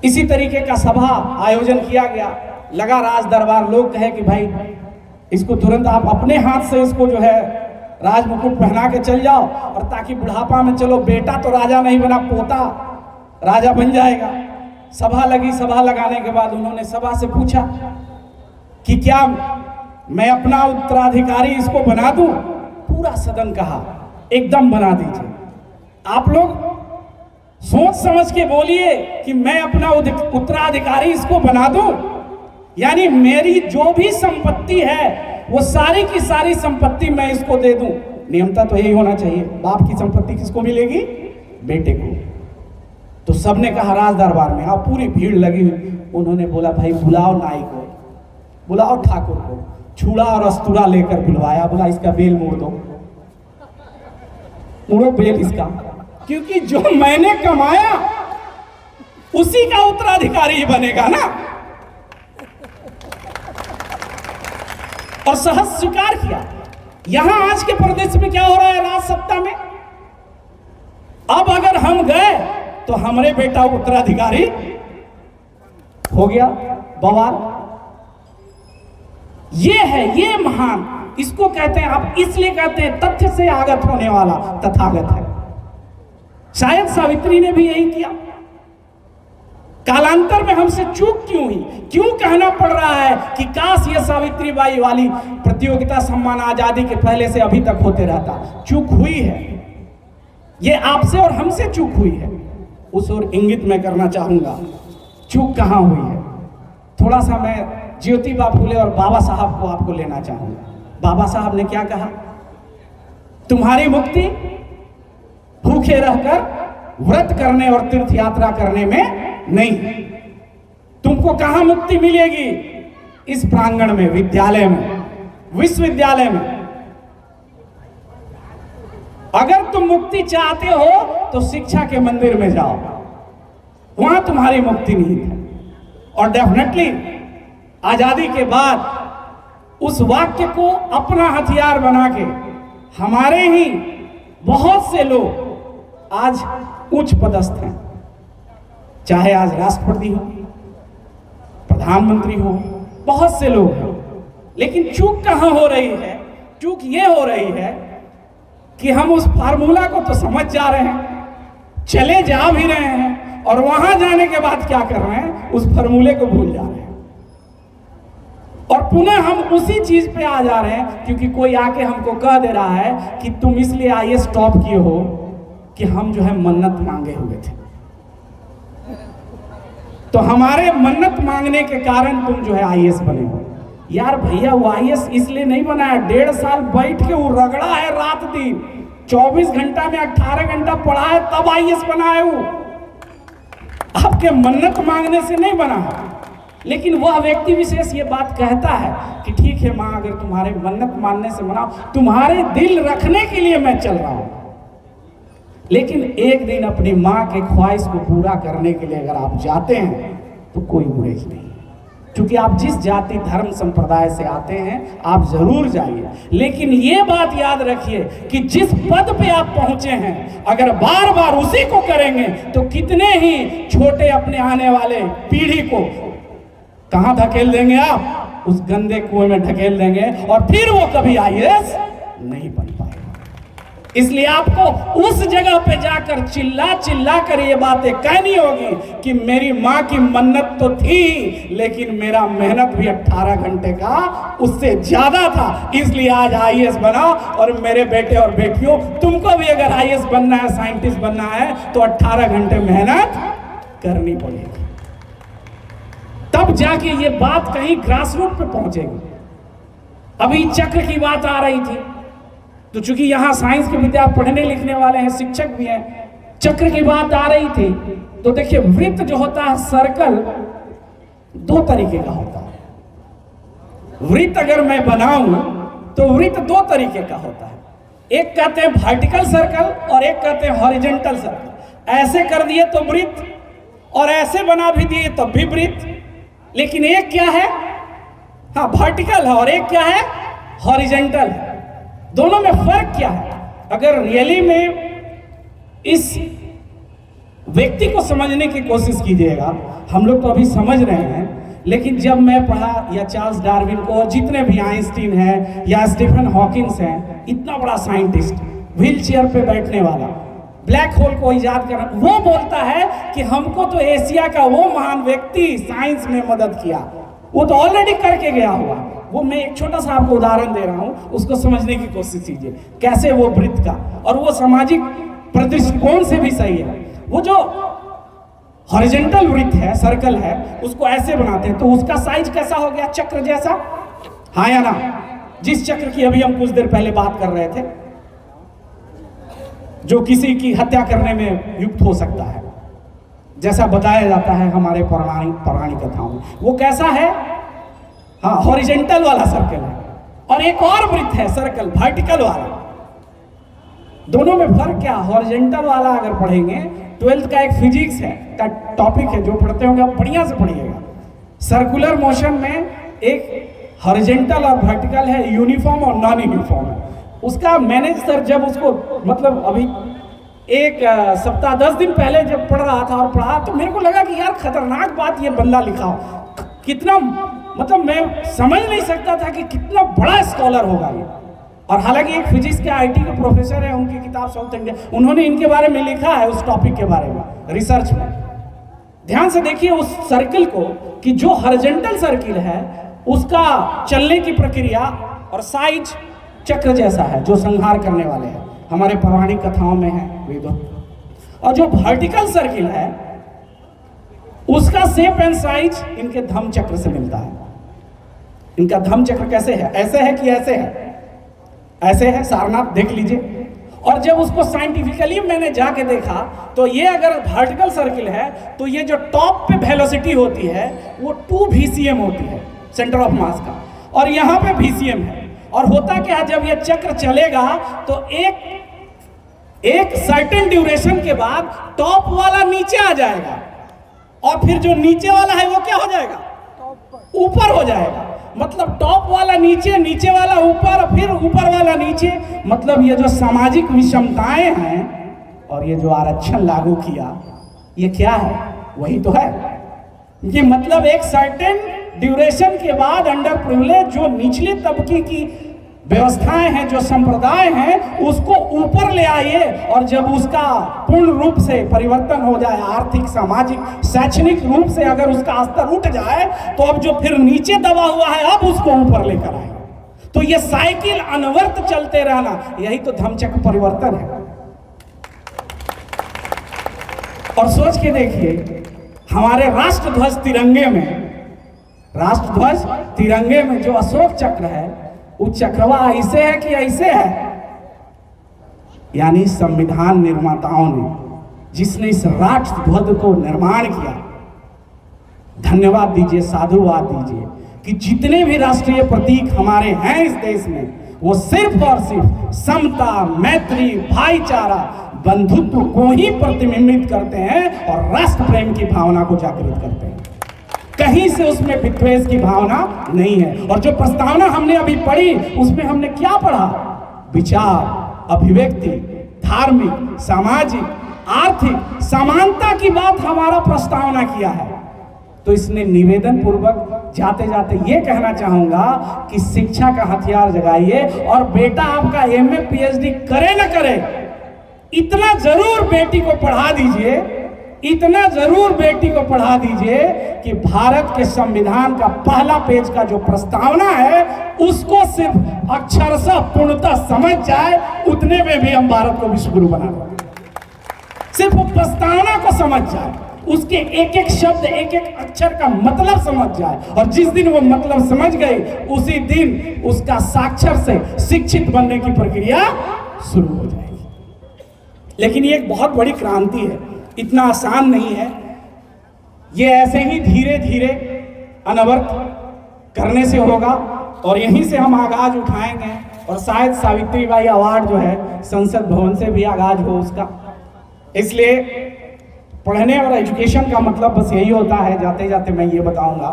इसी तरीके का सभा आयोजन किया गया, लगा राज दरबार। लोग कहे कि भाई इसको तुरंत आप अपने हाथ से इसको जो है राज मुकुट पहना के चल जाओ, और ताकि बुढ़ापा में चलो, बेटा तो राजा नहीं बना, पोता राजा बन जाएगा। सभा लगी। सभा लगाने के बाद उन्होंने सभा से पूछा कि क्या मैं अपना उत्तराधिकारी इसको बना दूं? पूरा सदन कहा एकदम बना दीजिए। आप लोग सोच समझ के बोलिए कि मैं अपना उत्तराधिकारी इसको बना दूं, यानी मेरी जो भी संपत्ति है वो सारी की सारी संपत्ति मैं इसको दे दूं। नियमता तो यही होना चाहिए, बाप की संपत्ति किसको मिलेगी? बेटे को। तो सबने कहा राज दरबार में, आप पूरी भीड़ लगी हुई। उन्होंने बोला भाई बुलाओ नाई को, बुलाओ ठाकुर को। छुड़ा और अस्तूरा लेकर बुलवाया, बोला इसका बेल मोड़ दो, मोड़ो बेल इसका, क्योंकि जो मैंने कमाया उसी का उत्तराधिकारी बनेगा ना। और सहज स्वीकार किया। यहां आज के प्रदेश में क्या हो रहा है राज सत्ता में, अब अगर हम गए तो हमारे बेटा उत्तराधिकारी हो गया, बवाल। ये है, ये महान, इसको कहते हैं, आप इसलिए कहते हैं तथ्य से आगत होने वाला तथागत है। शायद सावित्री ने भी यही किया। कालांतर में हमसे चूक क्यों हुई, क्यों कहना पड़ रहा है कि काश ये सावित्रीबाई वाली प्रतियोगिता सम्मान आजादी के पहले से अभी तक होते रहता। चूक हुई है, ये आपसे और हमसे चूक हुई है। उस ओर इंगित मैं करना चाहूंगा, चूक कहां हुई है। थोड़ा सा मैं ज्योतिबा फूले और बाबा साहब को आपको लेना चाहूंगा। बाबा साहब ने क्या कहा? तुम्हारी मुक्ति भूखे रहकर व्रत करने और तीर्थ यात्रा करने में नहीं, तुमको कहां मुक्ति मिलेगी? इस प्रांगण में, विद्यालय में, विश्वविद्यालय में। अगर तुम मुक्ति चाहते हो तो शिक्षा के मंदिर में जाओ, वहां तुम्हारी मुक्ति नहीं है। और डेफिनेटली आजादी के बाद उस वाक्य को अपना हथियार बना के हमारे ही बहुत से लोग आज उच्च पदस्थ हैं, चाहे आज राष्ट्रपति हो, प्रधानमंत्री हो, बहुत से लोग हैं। लेकिन चूक कहां हो रही है? चूक ये हो रही है कि हम उस फार्मूला को तो समझ जा रहे हैं, चले जा भी रहे हैं, और वहां जाने के बाद क्या कर रहे हैं? उस फार्मूले को भूल जा रहे हैं और पुनः हम उसी चीज पे आ जा रहे हैं, क्योंकि कोई आके हमको कह दे रहा है कि तुम इसलिए आईएएस टॉप किए हो कि हम जो है मन्नत मांगे हुए थे, तो हमारे मन्नत मांगने के कारण तुम जो है आईएएस बने हो। यार भैया, वो आईएएस इसलिए नहीं बना है, 1.5 साल बैठ के वो रगड़ा है रात दिन, 24 घंटा में 18 घंटा पढ़ा है, तब आईएएस बना है। वो आपके मन्नत मांगने से नहीं बना है। लेकिन वह व्यक्ति विशेष ये बात कहता है कि ठीक है माँ, अगर तुम्हारे मन्नत मानने से मनाओ, तुम्हारे दिल रखने के लिए मैं चल रहा हूं, लेकिन एक दिन अपनी माँ के ख्वाहिश को पूरा करने के लिए अगर आप जाते हैं तो कोई गुरेज नहीं, क्योंकि आप जिस जाति धर्म संप्रदाय से आते हैं आप जरूर जाइए। लेकिन ये बात याद रखिए कि जिस पद पे आप पहुंचे हैं, अगर बार बार उसी को करेंगे तो कितने ही छोटे अपने आने वाले पीढ़ी को कहां धकेल देंगे आप? उस गंदे कुएं में ढकेल देंगे, और फिर वो कभी आईएएस नहीं बन पाएगा। इसलिए आपको उस जगह पे जाकर चिल्ला चिल्ला कर ये बातें कहनी होगी कि मेरी माँ की मन्नत तो थी, लेकिन मेरा मेहनत भी 18 घंटे का उससे ज्यादा था, इसलिए आज आईएएस बना। और मेरे बेटे और बेटियों, तुमको भी अगर आईएएस बनना है, साइंटिस्ट बनना है, तो 18 घंटे मेहनत करनी पड़ेगी, तब जाके ये बात कहीं ग्रास रूट पे पहुंचेगी। अभी चक्र की बात आ रही थी, तो चूंकि यहाँ साइंस के विद्यार्थी पढ़ने लिखने वाले हैं, शिक्षक भी हैं, चक्र की बात आ रही थी। तो देखिए, वृत्त जो होता है, सर्कल 2 तरीके का होता है। वृत्त अगर मैं बनाऊं तो वृत्त 2 तरीके का होता है। एक कहते हैं वर्टिकल सर्कल और एक कहते हैं हॉरिजॉन्टल सर्कल। ऐसे कर दिए तो वृत्त, और ऐसे बना भी दिए तब भी वृत्त। लेकिन एक क्या है? हाँ, वर्टिकल है, और एक क्या है? हॉरिजॉन्टल है। दोनों में फर्क क्या है? अगर रियली में इस व्यक्ति को समझने की कोशिश कीजिएगा, हम लोग तो अभी समझ रहे हैं, लेकिन जब मैं पढ़ा, या चार्ल्स डार्विन को, और जितने भी आइंस्टीन हैं या स्टीफन हॉकिंस हैं, इतना बड़ा साइंटिस्ट, व्हील चेयर पे बैठने वाला, ब्लैक होल को इजाद करना, वो बोलता है कि हमको तो एशिया का वो महान व्यक्ति साइंस में मदद किया, वो तो ऑलरेडी करके गया हुआ। वो मैं एक छोटा सा आपको उदाहरण दे रहा हूं, उसको समझने की कोशिश कीजिए कैसे वो वृत्त का, और वो सामाजिक दृष्टिकोण से भी सही है। वो जो हॉरिजॉन्टल वृत्त है, सर्कल है, उसको ऐसे बनाते हैं तो उसका साइज कैसा हो गया, चक्र जैसा, हाँ या ना? जिस चक्र की अभी हम कुछ देर पहले बात कर रहे थे, जो किसी की हत्या करने में युक्त हो सकता है, जैसा बताया जाता है हमारे पौराणिक कथाओं में, वो कैसा है? हाँ, हॉरिजॉन्टल वाला सर्कल है। और एक और वृत्त है सर्कल, वर्टिकल वाला। दोनों में फर्क क्या? हॉरिजॉन्टल वाला अगर पढ़ेंगे, 12th का एक फिजिक्स है का टॉपिक है, जो पढ़ते होंगे आप बढ़िया से पढ़िएगा। सर्कुलर मोशन में एक हॉरिजॉन्टल और वर्टिकल है, यूनिफॉर्म और नॉन यूनिफॉर्म है। उसका मैंने सर जब उसको मतलब अभी एक सप्ताह 10 दिन पहले जब पढ़ रहा था और पढ़ा, तो मेरे को लगा कि यार खतरनाक बात ये बंदा लिखा हो, कितना मतलब मैं समझ नहीं सकता था कि कितना बड़ा स्कॉलर होगा ये। और हालांकि एक फिजिक्स के आईटी के प्रोफेसर है, उनकी किताब साउथ इंडिया, उन्होंने इनके बारे में लिखा है, उस टॉपिक के बारे में रिसर्च में। ध्यान से देखिए उस सर्कल को कि जो हॉरिजॉन्टल सर्कल है उसका चलने की प्रक्रिया और साइज चक्र जैसा है, जो संहार करने वाले हैं, हमारे पौराणिक कथाओं में है वेदों। और जो वर्टिकल सर्कल है उसका शेप एंड साइज इनके धम्म चक्र से मिलता है। इनका धम्म चक्र कैसे है? ऐसे है कि ऐसे है? ऐसे है, सारनाथ देख लीजिए। और जब उसको साइंटिफिकली मैंने जाके देखा तो ये अगर वर्टिकल सर्कल है तो ये जो टॉप पे वेलोसिटी होती है वो 2 VCM होती है, सेंटर ऑफ मास का, और यहाँ पे VCM है। और होता क्या है, जब ये चक्र चलेगा तो एक सर्टेन ड्यूरेशन के बाद टॉप वाला नीचे आ जाएगा और फिर जो नीचे वाला है वो क्या हो जाएगा? ऊपर हो जाएगा। मतलब टॉप वाला नीचे, नीचे वाला ऊपर, फिर ऊपर वाला नीचे। मतलब ये जो सामाजिक विषमताएं हैं और ये जो आरक्षण लागू किया, ये क्या है? वही तो है कि मतलब एक सर्टेन ड्यूरेशन के बाद अंडर प्रिविलेज जो निचले तबके की व्यवस्थाएं हैं, जो संप्रदाय हैं, उसको ऊपर ले आइए। और जब उसका पूर्ण रूप से परिवर्तन हो जाए, आर्थिक, सामाजिक, शैक्षणिक रूप से अगर उसका स्तर उठ जाए, तो अब जो फिर नीचे दबा हुआ है अब उसको ऊपर लेकर आए। तो ये साइकिल अनवर्त चलते रहना, यही तो धम्मचक्र परिवर्तन है। और सोच के देखिए, हमारे राष्ट्रध्वज तिरंगे में जो अशोक चक्र है, वो चक्रवा ऐसे है कि ऐसे है? यानी संविधान निर्माताओं ने, जिसने इस राष्ट्रध्वज को निर्माण किया, धन्यवाद दीजिए, साधुवाद दीजिए कि जितने भी राष्ट्रीय प्रतीक हमारे हैं इस देश में, वो सिर्फ और सिर्फ समता, मैत्री, भाईचारा, बंधुत्व को ही प्रतिबिंबित करते हैं और राष्ट्र प्रेम की भावना को जागृत करते हैं। कहीं से उसमें विद्वेष की भावना नहीं है। और जो प्रस्तावना हमने अभी पढ़ी, उसमें हमने क्या पढ़ा? विचार, अभिव्यक्ति, धार्मिक, सामाजिक, आर्थिक समानता की बात हमारा प्रस्तावना किया है। तो इसने निवेदन पूर्वक जाते जाते ये कहना चाहूंगा कि शिक्षा का हथियार जगाइए, और बेटा आपका MA PhD करे न करे, इतना जरूर बेटी को पढ़ा दीजिए, इतना जरूर बेटी को पढ़ा दीजिए कि भारत के संविधान का पहला पेज का जो प्रस्तावना है उसको सिर्फ अक्षरशः पूर्णतः समझ जाए, उतने में भी हम भारत को विश्वगुरु बना देंगे। सिर्फ प्रस्तावना को समझ जाए, उसके एक एक शब्द, एक एक अक्षर का मतलब समझ जाए, और जिस दिन वो मतलब समझ गई, उसी दिन उसका साक्षर से शिक्षित बनने की प्रक्रिया शुरू हो जाएगी। लेकिन ये एक बहुत बड़ी क्रांति है, इतना आसान नहीं है। ये ऐसे ही धीरे धीरे अनवरत करने से होगा, और यहीं से हम आगाज उठाएंगे। और शायद सावित्रीबाई अवार्ड जो है संसद भवन से भी आगाज हो उसका। इसलिए पढ़ने और एजुकेशन का मतलब बस यही होता है। जाते जाते मैं ये बताऊंगा,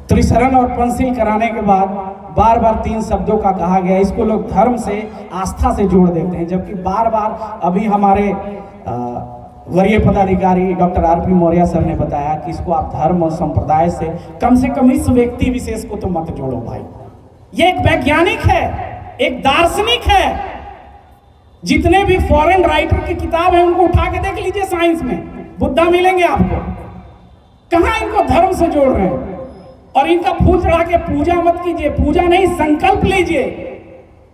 त्रिशरण और पंचशील कराने के बाद बार बार 3 शब्दों का कहा गया। इसको लोग धर्म से, आस्था से जोड़ देते हैं, जबकि बार बार अभी हमारे वरीय पदाधिकारी डॉक्टर RP मौर्य सर ने बताया कि इसको आप धर्म और संप्रदाय से कम इस व्यक्ति विशेष को तो मत जोड़ो भाई। ये एक वैज्ञानिक है, एक दार्शनिक है। जितने भी फॉरेन राइटर की किताब है उनको उठा के देख लीजिए, साइंस में बुद्धा मिलेंगे आपको। कहां इनको धर्म से जोड़ रहे हैं? और इनका फूल चढ़ा के पूजा मत कीजिए, पूजा नहीं, संकल्प लीजिए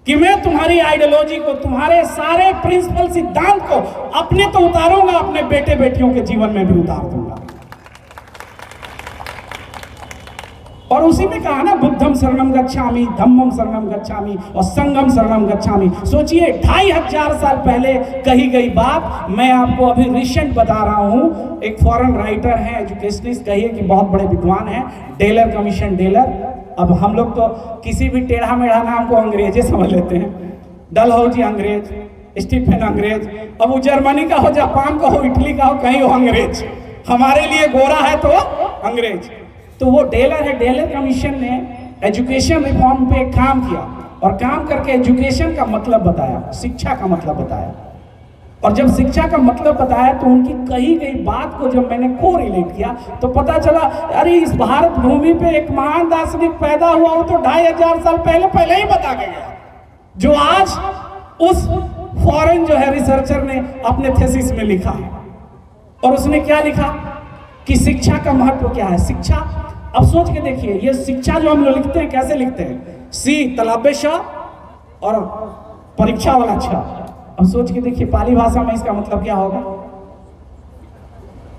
कि मैं तुम्हारी आइडियोलॉजी को, तुम्हारे सारे प्रिंसिपल सिद्धांत को अपने तो उतारूंगा, अपने बेटे बेटियों के जीवन में भी उतार दूंगा। और उसी में कहा ना, बुद्धम शरणम गच्छामि, धम्मम शरणम गच्छामि और संघम शरणम गच्छामि। सोचिए 2500 साल पहले कही गई बात मैं आपको अभी रिसेंट बता रहा हूं। एक फॉरेन राइटर है, एजुकेशनिस्ट कहिए कि बहुत बड़े विद्वान हैं, डेलर, कमीशन डेलर। अब हम लोग तो किसी भी टेढ़ा मेढ़ा नाम को अंग्रेजी समझ लेते हैं। डलहौजी अंग्रेज, स्टीफन अंग्रेज, अब वो जर्मनी का हो, जापान का हो, इटली का हो, कहीं हो अंग्रेज। हमारे लिए गोरा है तो अंग्रेज। तो वो डेलर है, डेलर कमीशन ने एजुकेशन रिफॉर्म पे काम किया और काम करके एजुकेशन का मतलब बताया, शिक्षा का मतलब बताया। और जब शिक्षा का मतलब बताया तो उनकी कही गई बात को जब मैंने को रिलेट किया तो पता चला, अरे इस भारत भूमि पे एक महान दार्शनिक पैदा हुआ, वो तो 2500 साल पहले ही बता के गया, जो आज उस फॉरेन जो है रिसर्चर ने अपने थीसिस में लिखा। और उसने क्या लिखा कि शिक्षा का महत्व क्या है। शिक्षा, अब सोच के देखिए, ये शिक्षा जो हम लोग लिखते हैं कैसे लिखते हैं, सी तलाबे श और परीक्षा वाला छ। अब सोच के देखिए पाली भाषा में इसका मतलब क्या होगा।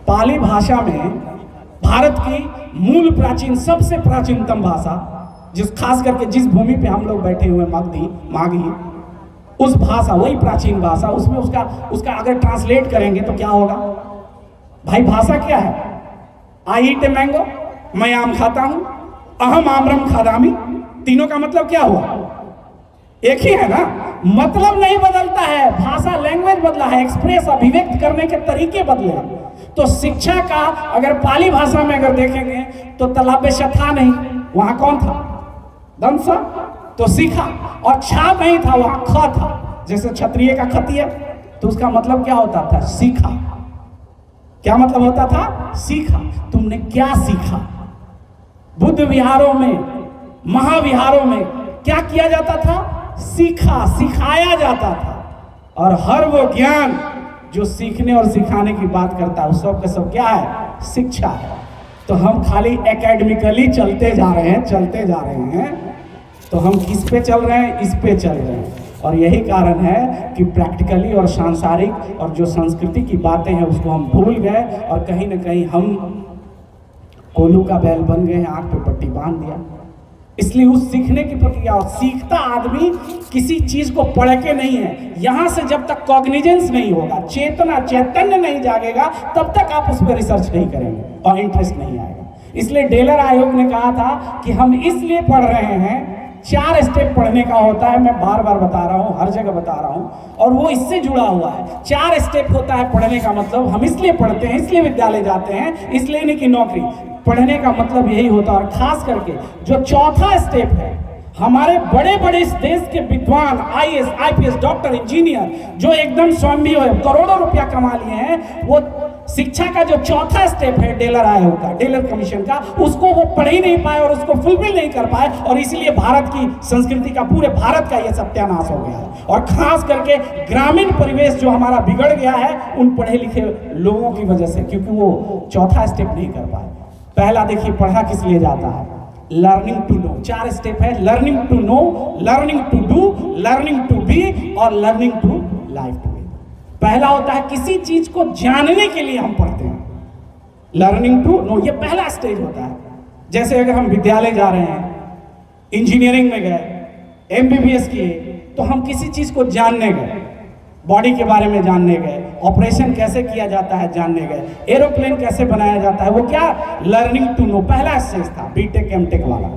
पाली भाषा में भारत की मूल प्राचीन, सबसे प्राचीनतम भाषा, जिस खास करके जिस भूमि पे हम लोग बैठे हुए मागी, उस भाषा, वही प्राचीन भाषा, उसमें उसका अगर ट्रांसलेट करेंगे तो क्या होगा भाई। भाषा क्या है, आई ईट ए मैंगो, मैं आम खाता हूं, अहम आम्रम खादामी, तीनों का मतलब क्या हुआ, एक ही है ना। मतलब नहीं बदलता है, भाषा लैंग्वेज बदला है, एक्सप्रेस अभिव्यक्त करने के तरीके बदले हैं। तो शिक्षा का अगर पाली भाषा में अगर देखेंगे तो तलाबे श था नहीं, वहां कौन था, दंसा, तो सीखा। और छा नहीं था, वहां ख था, जैसे क्षत्रिय का खतिय, तो उसका मतलब क्या होता था, सीखा। क्या मतलब होता था, सीखा। तुमने क्या सीखा। बुद्ध विहारों में, महाविहारों में क्या किया जाता था, सीखा, सिखाया जाता था। और हर वो ज्ञान जो सीखने और सिखाने की बात करता है, उस सब का सब क्या है, शिक्षा है। तो हम खाली एकेडमिकली चलते जा रहे हैं, तो हम किस पे चल रहे हैं, इस पे चल रहे हैं। और यही कारण है कि प्रैक्टिकली और सांसारिक और जो संस्कृति की बातें हैं उसको हम भूल गए और कहीं ना कहीं हम कोल्हू का बैल बन गए हैं, आंख पे पट्टी बांध दिया। इसलिए उस सीखने की प्रक्रिया, और सीखता आदमी किसी चीज को पढ़ के नहीं है। यहां से जब तक कॉग्निजेंस नहीं होगा, चैतन्य नहीं जागेगा, तब तक आप उस पर रिसर्च नहीं करेंगे और इंटरेस्ट नहीं आएगा। इसलिए डेलर आयोग ने कहा था कि हम इसलिए पढ़ रहे हैं, 4 स्टेप पढ़ने का होता है, मैं बार बार बता रहा हूँ, हर जगह बता रहा हूँ, और वो इससे जुड़ा हुआ है। 4 स्टेप होता है पढ़ने का मतलब, हम इसलिए पढ़ते हैं, इसलिए विद्यालय जाते हैं, इसलिए नहीं कि नौकरी। पढ़ने का मतलब यही होता है। और खास करके जो चौथा स्टेप है, हमारे बड़े बड़े इस देश के विद्वान, IAS, IPS, डॉक्टर, इंजीनियर, जो एकदम स्वयं है, करोड़ों रुपया कमा लिए हैं, वो शिक्षा का जो चौथा स्टेप है डेलर आयोग का, डेलर कमीशन का, उसको वो पढ़ ही नहीं पाए और उसको फुलफिल नहीं कर पाए। और इसलिए भारत की संस्कृति का, पूरे भारत का ये सत्यानाश हो गया है। और खास करके ग्रामीण परिवेश जो हमारा बिगड़ गया है उन पढ़े लिखे लोगों की वजह से, क्योंकि वो चौथा स्टेप नहीं कर पाए। पहला देखिए, पढ़ा किस लिए जाता है, लर्निंग टू नो। 4 स्टेप है, learning to know, learning to do, learning to be और लर्निंग टू लाइफ टू। पहला होता है किसी चीज को जानने के लिए हम पढ़ते हैं, लर्निंग टू नो, ये पहला स्टेज होता है। जैसे अगर हम विद्यालय जा रहे हैं, इंजीनियरिंग में गए, MBBS किए, तो हम किसी चीज को जानने गए, बॉडी के बारे में जानने गए, ऑपरेशन कैसे किया जाता है जानने गए, एरोप्लेन कैसे बनाया जाता है, वो क्या, लर्निंग टू नो, पहला स्टेज था, बीटेक एमटेक वाला।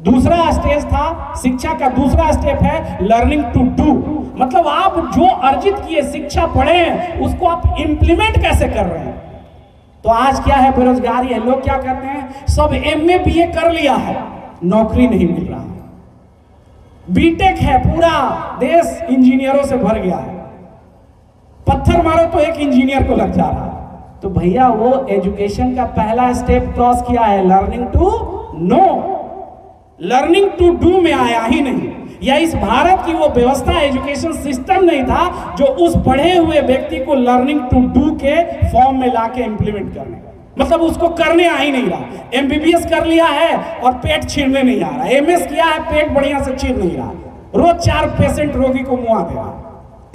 दूसरा स्टेज था, शिक्षा का दूसरा स्टेप है लर्निंग टू डू, मतलब आप जो अर्जित किए, शिक्षा पढ़े हैं, उसको आप इंप्लीमेंट कैसे कर रहे हैं। तो आज क्या है, बेरोजगारी है। लोग क्या कहते हैं, सब MA BA कर लिया है, नौकरी नहीं मिल रहा है। बीटेक है, पूरा देश इंजीनियरों से भर गया है, पत्थर मारो तो एक इंजीनियर को लग जा रहा है। तो भैया वो एजुकेशन का पहला स्टेप क्रॉस किया है, learning to know, learning to do में आया ही नहीं। या इस भारत की वो व्यवस्था, एजुकेशन सिस्टम नहीं था जो उस पढ़े हुए व्यक्ति को लर्निंग टू डू के फॉर्म में लाके इंप्लीमेंट करने का। मतलब उसको करने आ ही नहीं रहा। एमबीबीएस कर लिया है और पेट छीलने नहीं आ रहा, एमएस किया है पेट बढ़िया से छील नहीं रहा, रोज 4 पेशेंट रोगी को मुआ दे रहा।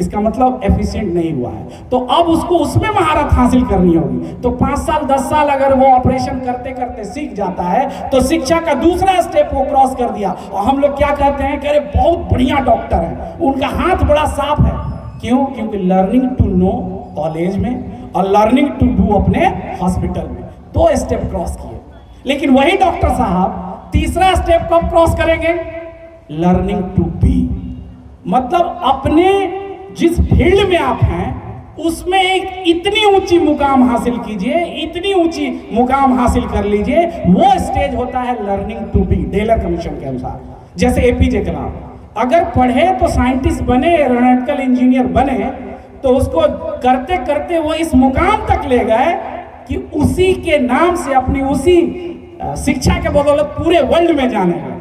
इसका मतलब एफिशिएंट नहीं हुआ है। तो अब उसको उसमें महारत हासिल करनी होगी। तो 5 साल 10 साल अगर वो ऑपरेशन करते करते सीख जाता है तो शिक्षा का दूसरा स्टेप वो क्रॉस कर दिया। और हम लोग क्या कहते हैं कि अरे बहुत बढ़िया डॉक्टर है, उनका हाथ बड़ा साफ है। क्यों? क्योंकि लर्निंग टू नो कॉलेज में और लर्निंग टू डू अपने हॉस्पिटल में 2 स्टेप क्रॉस किए। लेकिन वही डॉक्टर साहब तीसरा स्टेप कब क्रॉस करेंगे? Learning to be. मतलब अपने जिस फील्ड में आप हैं उसमें एक इतनी ऊंची मुकाम हासिल कीजिए, इतनी ऊंची मुकाम हासिल कर लीजिए, वो स्टेज होता है learning to be, Taylor commission के अनुसार। जैसे एपीजे कलाम अगर पढ़े तो साइंटिस्ट बने, एरोनॉटिकल इंजीनियर बने, तो उसको करते करते वो इस मुकाम तक ले गए कि उसी के नाम से अपनी उसी शिक्षा के बदौलत पूरे वर्ल्ड में जाने गए।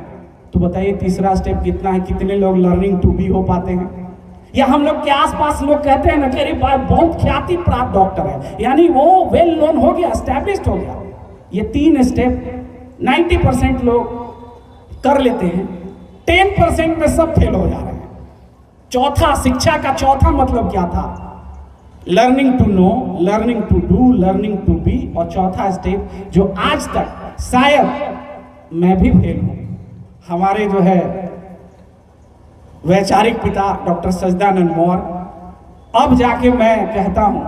तो बताइए तीसरा स्टेप कितना है? कितने लोग लर्निंग टू बी हो पाते हैं? या हम लोग के आसपास लोग कहते हैं ना कि अरे बहुत ख्याति प्राप्त डॉक्टर है, यानी वो वेल नोन हो गया, एस्टैब्लिश्ड हो गया। ये 3 स्टेप 90% लोग कर लेते हैं, 10% में सब फेल हो जा रहे हैं। चौथा, शिक्षा का चौथा मतलब क्या था? Learning to know, learning to do, learning to be. और चौथा स्टेप जो आज तक शायद मैं भी फेल हूं, हमारे जो है वैचारिक पिता डॉक्टर सजदानंद मौर्य, अब जाके मैं कहता हूं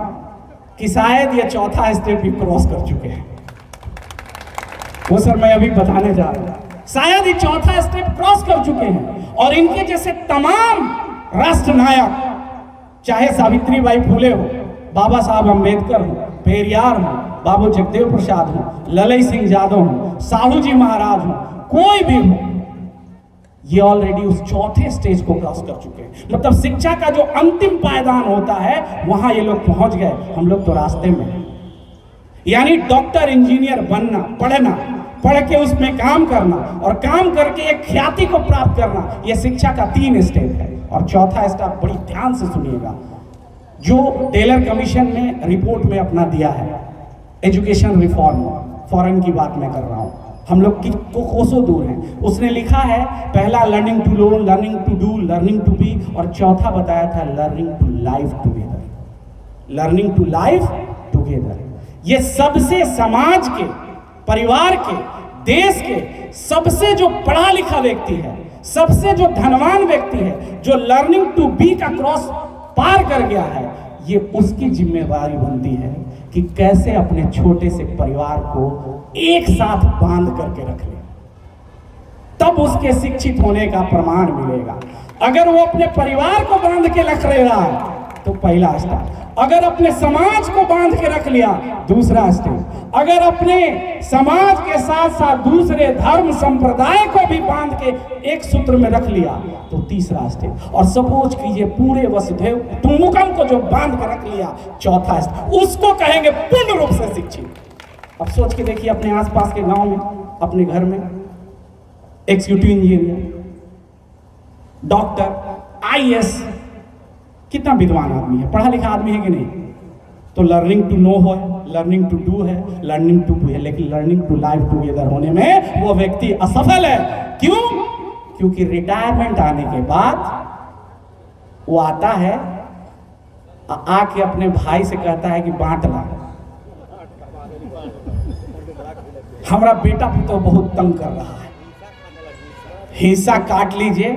कि शायद ये चौथा स्टेप भी क्रॉस कर चुके हैं। वो सर मैं अभी बताने जा रहा हूं, शायद ये चौथा स्टेप क्रॉस कर चुके हैं। और इनके जैसे तमाम राष्ट्र नायक, चाहे सावित्रीबाई फुले हो, बाबा साहब अम्बेडकर हो, पेरियार हो, बाबू जगदेव प्रसाद हो, ललई सिंह यादव हो, साहू जी महाराज हो, कोई भी हो, ये ऑलरेडी उस चौथे स्टेज को क्रॉस कर चुके हैं। मतलब शिक्षा का जो अंतिम पायदान होता है वहां ये लोग पहुंच गए, हम लोग तो रास्ते में हैं। यानी डॉक्टर इंजीनियर बनना, पढ़ना, पढ़ के उसमें काम करना और काम करके एक ख्याति को प्राप्त करना, यह शिक्षा का 3 स्टेप है। और चौथा स्टेप बड़ी ध्यान से सुनिएगा, जो टेलर कमीशन ने रिपोर्ट में अपना दिया है, एजुकेशन रिफॉर्म, फॉरेन की बात मैं कर रहा हूं, हम लोग की कोसों दूर हैं। उसने लिखा है पहला learning to learn, learning to do, learning to be, और चौथा बताया था learning to life together, learning to life together. ये सबसे समाज के, परिवार के, देश के सबसे जो पढ़ा लिखा व्यक्ति है, सबसे जो धनवान व्यक्ति है, जो लर्निंग टू बी का क्रॉस पार कर गया है, ये उसकी जिम्मेदारी बनती है कि कैसे अपने छोटे से परिवार को एक साथ बांध करके रख ले, तब उसके शिक्षित होने का प्रमाण मिलेगा। अगर वो अपने परिवार को बांध के रख ले रहा है तो पहला स्टेप, अगर अपने समाज को बांध के रख लिया दूसरा स्टेप, अगर अपने समाज के साथ साथ दूसरे धर्म संप्रदाय को भी बांध के एक सूत्र में रख लिया तो तीसरा स्टेप। और सपोज कीजिए पूरे वसुधैव कुटुंबकम को जो बांध के रख लिया चौथा स्टेप, उसको कहेंगे पूर्ण रूप से शिक्षित। अब सोच के देखिए अपने आसपास के गांव में, अपने घर में एग्जीक्यूटिव इंजीनियर, डॉक्टर, आईएएस, कितना विद्वान आदमी है, पढ़ा लिखा आदमी है कि नहीं? तो लर्निंग टू नो है, लर्निंग टू डू है, लर्निंग टू बी है, लेकिन लर्निंग टू लाइफ टुगेदर होने में वो व्यक्ति असफल है। क्यों? क्योंकि रिटायरमेंट आने के बाद वो आता है, आके अपने भाई से कहता है कि बांट ला, हमारा बेटा भी तो बहुत तंग कर रहा है, हिस्सा काट लीजिए,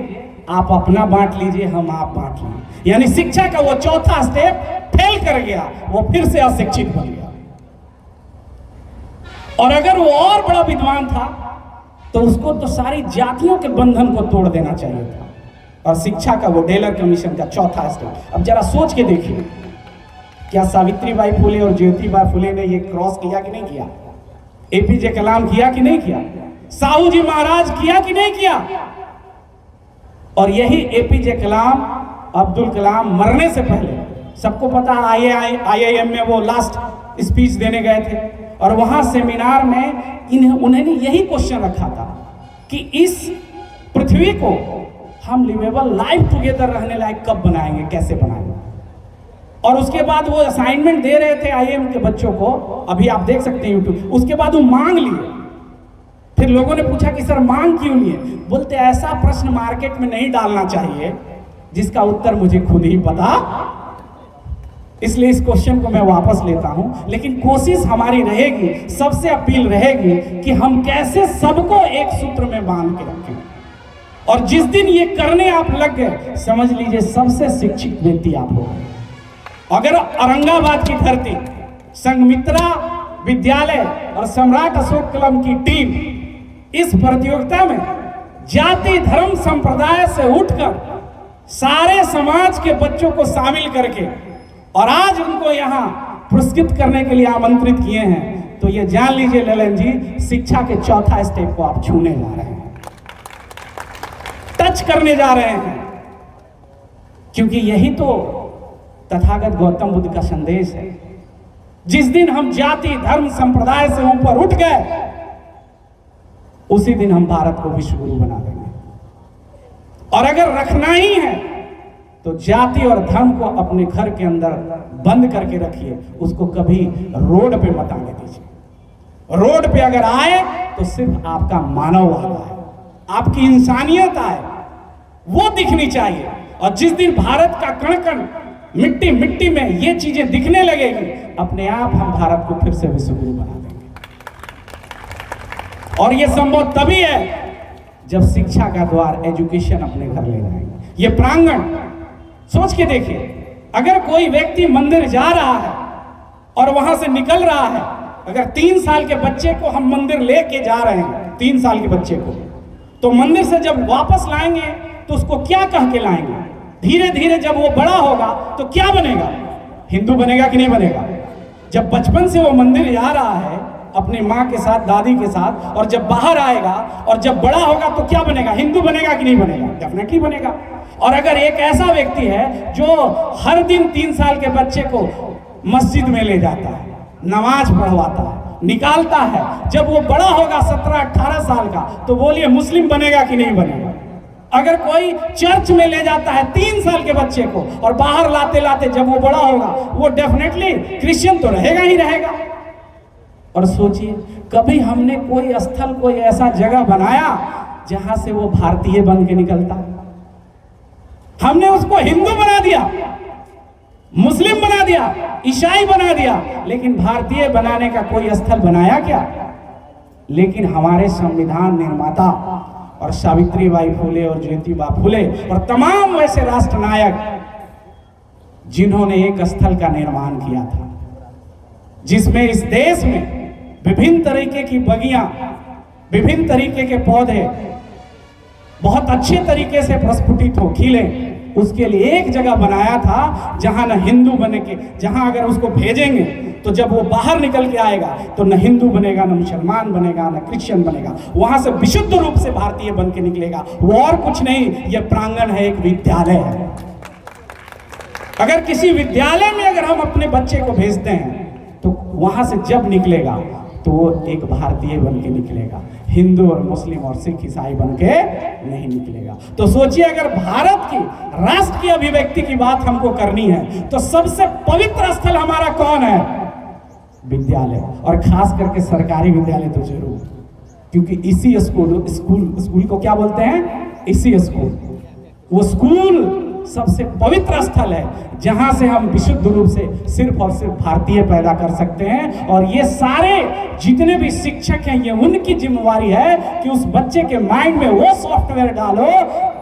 आप अपना बांट लीजिए, हम आप बांट लीजिए। यानी शिक्षा का वो चौथा स्टेप फेल कर गया, वो फिर से अशिक्षित बन गया। और अगर वो और बड़ा विद्वान था तो उसको तो सारी जातियों के बंधन को तोड़ देना चाहिए था। और शिक्षा का वो टेलर कमीशन का चौथा स्टेप, अब जरा सोच के देखिए, क्या सावित्रीबाई फुले और ज्योतिबाई फुले ने ये क्रॉस किया कि नहीं किया? एपीजे कलाम किया कि नहीं किया? साहू जी महाराज किया कि नहीं किया? और यही एपीजे कलाम, अब्दुल कलाम मरने से पहले, सबको पता है IIM में वो लास्ट स्पीच देने गए थे और वहां सेमिनार में उन्होंने यही क्वेश्चन रखा था कि इस पृथ्वी को हम लिवेबल लाइफ टुगेदर रहने लायक कब बनाएंगे, कैसे बनाएंगे? और उसके बाद वो असाइनमेंट दे रहे थे आईएम के बच्चों को, अभी आप देख सकते हैं यूट्यूब। उसके बाद वो मांग लिए। फिर लोगों ने पूछा कि सर मांग क्यों लिए? बोलते ऐसा प्रश्न मार्केट में नहीं डालना चाहिए जिसका उत्तर मुझे खुद ही पता, इसलिए इस क्वेश्चन को मैं वापस लेता हूं। लेकिन कोशिश हमारी रहेगी, सबसे अपील रहेगी कि हम कैसे सबको एक सूत्र में बांध के रखें। और जिस दिन ये करने आप लग गए, समझ लीजिए सबसे शिक्षित व्यक्ति आप हो। अगर औरंगाबाद की धरती, संघमित्रा विद्यालय और सम्राट अशोक कलम की टीम इस प्रतियोगिता में जाति धर्म संप्रदाय से उठकर सारे समाज के बच्चों को शामिल करके और आज उनको यहाँ पुरस्कृत करने के लिए आमंत्रित किए हैं, तो ये जान लीजिए ललन जी, शिक्षा के चौथा स्टेप को आप छूने जा रहे हैं, टच करने जा रहे हैं। क्योंकि यही तो तथागत गौतम बुद्ध का संदेश है। जिस दिन हम जाति धर्म संप्रदाय से ऊपर उठ गए, उसी दिन हम भारत को विश्व गुरु बना देंगे। और अगर रखना ही है तो जाति और धर्म को अपने घर के अंदर बंद करके रखिए, उसको कभी रोड पे मत आने दीजिए। रोड पे अगर आए तो सिर्फ आपका मानववाद आए, आपकी इंसानियत आए, वो दिखनी चाहिए। और जिस दिन भारत का कण कण मिट्टी मिट्टी में ये चीजें दिखने लगेगी, अपने आप हम भारत को फिर से विश्व गुरु बना देंगे। और ये संभव तभी है जब शिक्षा का द्वार, एजुकेशन अपने घर ले जाएंगे। ये प्रांगण सोच के देखिए, अगर कोई व्यक्ति मंदिर जा रहा है और वहां से निकल रहा है, अगर 3 साल के बच्चे को हम मंदिर लेके जा रहे हैं, 3 साल के बच्चे को, तो मंदिर से जब वापस लाएंगे तो उसको क्या कह के लाएंगे? धीरे धीरे जब वो बड़ा होगा तो क्या बनेगा? हिंदू बनेगा कि नहीं बनेगा? जब बचपन से वो मंदिर जा रहा है अपनी माँ के साथ, दादी के साथ, और जब बाहर आएगा और जब बड़ा होगा तो क्या बनेगा? हिंदू बनेगा कि नहीं बनेगा? डेफिनेटली बनेगा। और अगर एक ऐसा व्यक्ति है जो हर दिन 3 साल के बच्चे को मस्जिद में ले जाता है, नमाज पढ़वाता है, निकालता है, जब वो बड़ा होगा 17-18 साल का, तो बोलिए मुस्लिम बनेगा कि नहीं बनेगा? अगर कोई चर्च में ले जाता है 3 साल के बच्चे को और बाहर लाते लाते जब वो बड़ा होगा, वो डेफिनेटली क्रिश्चियन तो रहेगा ही रहेगा। और सोचिए, कभी हमने कोई स्थल, कोई ऐसा जगह बनाया जहां से वो भारतीय बन के निकलता? हमने उसको हिंदू बना दिया, मुस्लिम बना दिया, ईसाई बना दिया, लेकिन भारतीय बनाने का कोई स्थल बनाया क्या? लेकिन हमारे संविधान निर्माता और सावित्रीबाई फुले और ज्योतिबा फुले और तमाम वैसे राष्ट्रनायक, जिन्होंने एक स्थल का निर्माण किया था जिसमें इस देश में विभिन्न तरीके की बगियां, विभिन्न तरीके के पौधे बहुत अच्छे तरीके से प्रस्फुटित हो, खिले, उसके लिए एक जगह बनाया था जहां न हिंदू बने के, जहां अगर उसको भेजेंगे तो जब वो बाहर निकल के आएगा तो न हिंदू बनेगा, न मुसलमान बनेगा, न क्रिश्चियन बनेगा, वहां से विशुद्ध रूप से भारतीय बन के निकलेगा। वो और कुछ नहीं, ये प्रांगण है, एक विद्यालय है। अगर किसी विद्यालय में अगर हम अपने बच्चे को भेजते हैं तो वहां से जब निकलेगा तो वो एक भारतीय बन के निकलेगा, हिंदू और मुस्लिम और सिख ईसाई बन के नहीं निकलेगा। तो सोचिए, अगर भारत की राष्ट्र की अभिव्यक्ति की बात हमको करनी है तो सबसे पवित्र स्थल हमारा कौन है? विद्यालय, और खास करके सरकारी विद्यालय तो जरूर, क्योंकि इसी स्कूल को क्या बोलते हैं? इसी स्कूल, वो स्कूल सबसे पवित्र स्थल है जहां से हम विशुद्ध रूप से सिर्फ और सिर्फ भारतीय पैदा कर सकते हैं। और ये सारे जितने भी शिक्षक हैं, ये उनकी जिम्मेवारी है कि उस बच्चे के माइंड में वो सॉफ्टवेयर डालो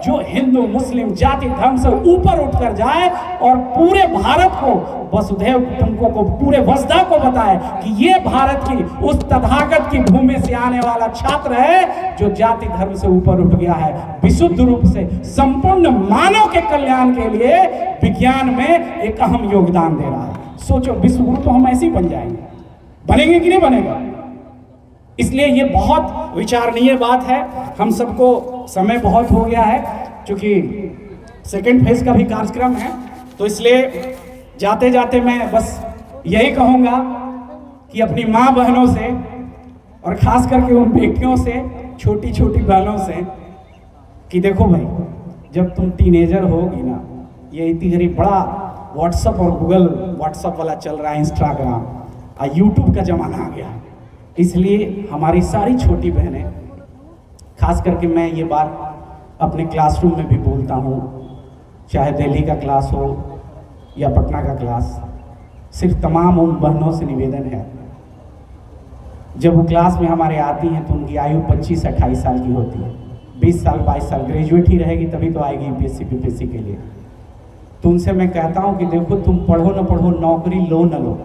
जो हिंदू मुस्लिम जाति धर्म से ऊपर उठकर जाए और पूरे भारत को, वसुधैव कुटुंबकम को, पूरे वसुधा को बताए कि ये भारत की उस तथागत की भूमि से आने वाला छात्र है जो जाति धर्म से ऊपर उठ गया है, विशुद्ध रूप से संपूर्ण मानव के कल्याण के लिए विज्ञान में एक अहम योगदान दे रहा है। सोचो, विश्व गुरु तो हम ऐसे ही बन जाएंगे, बनेंगे कि नहीं बनेगा? इसलिए ये बहुत विचारणीय बात है। हम सबको समय बहुत हो गया है, क्योंकि सेकेंड फेज का भी कार्यक्रम है, तो इसलिए जाते जाते मैं बस यही कहूँगा कि अपनी माँ बहनों से और ख़ास करके उन बेटियों से, छोटी छोटी बहनों से, कि देखो भाई, जब तुम टीनेजर होगी ना, ये इतनी बड़ा व्हाट्सअप और गूगल व्हाट्सअप वाला चल रहा है, इंस्टाग्राम और यूट्यूब का ज़माना आ गया है। इसलिए हमारी सारी छोटी बहनें, खास करके मैं ये बात अपने क्लासरूम में भी बोलता हूँ, चाहे दिल्ली का क्लास हो या पटना का क्लास, सिर्फ तमाम उन बहनों से निवेदन है, जब वो क्लास में हमारे आती हैं तो उनकी आयु 25 से 28 साल की होती है। 20 साल 22 साल ग्रेजुएट ही रहेगी तभी तो आएगी यूपीएससी पीपीएससी के लिए। तो उनसे मैं कहता हूँ कि देखो, तुम पढ़ो न पढ़ो, नौकरी लो न लो,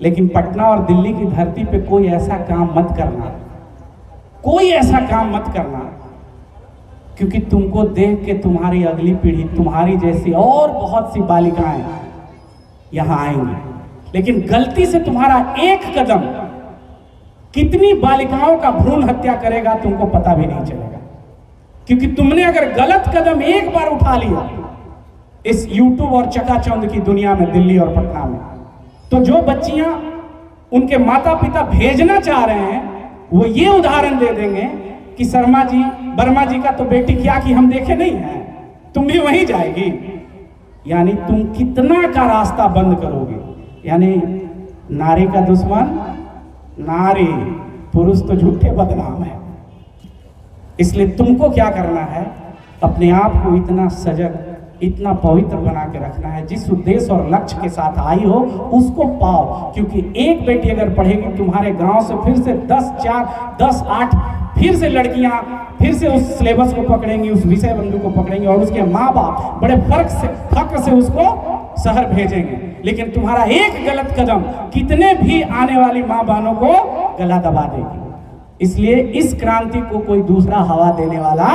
लेकिन पटना और दिल्ली की धरती पे कोई ऐसा काम मत करना, कोई ऐसा काम मत करना, क्योंकि तुमको देख के तुम्हारी अगली पीढ़ी, तुम्हारी जैसी और बहुत सी बालिकाएं यहाँ आएंगी। लेकिन गलती से तुम्हारा एक कदम कितनी बालिकाओं का भ्रूण हत्या करेगा तुमको पता भी नहीं चलेगा। क्योंकि तुमने अगर गलत कदम एक बार उठा लिया इस यूट्यूब और चकाचौंध की दुनिया में, दिल्ली और पटना में, तो जो बच्चियां उनके माता पिता भेजना चाह रहे हैं वो ये उदाहरण दे देंगे कि शर्मा जी, वर्मा जी का तो बेटी क्या कि हम देखे नहीं है, तुम भी वहीं जाएगी। यानी तुम कितना का रास्ता बंद करोगे। यानी नारी का दुश्मन नारी, पुरुष तो झूठे बदनाम है। इसलिए तुमको क्या करना है, अपने आप को इतना सजग, इतना पवित्र बना के रखना है, जिस उद्देश्य और लक्ष्य के साथ आई हो उसको पाओ। क्योंकि एक बेटी अगर पढ़ेगी तुम्हारे गांव से, फिर से 10-4-10-8 फिर से लड़कियां फिर से उस सिलेबस को पकड़ेंगी, उस विषय बंधु को पकड़ेंगे, और उसके माँ बाप बड़े फख्र से उसको शहर भेजेंगे। लेकिन तुम्हारा एक गलत कदम कितने भी आने वाली माँ बहनों को गला दबा देगी। इसलिए इस क्रांति को कोई दूसरा हवा देने वाला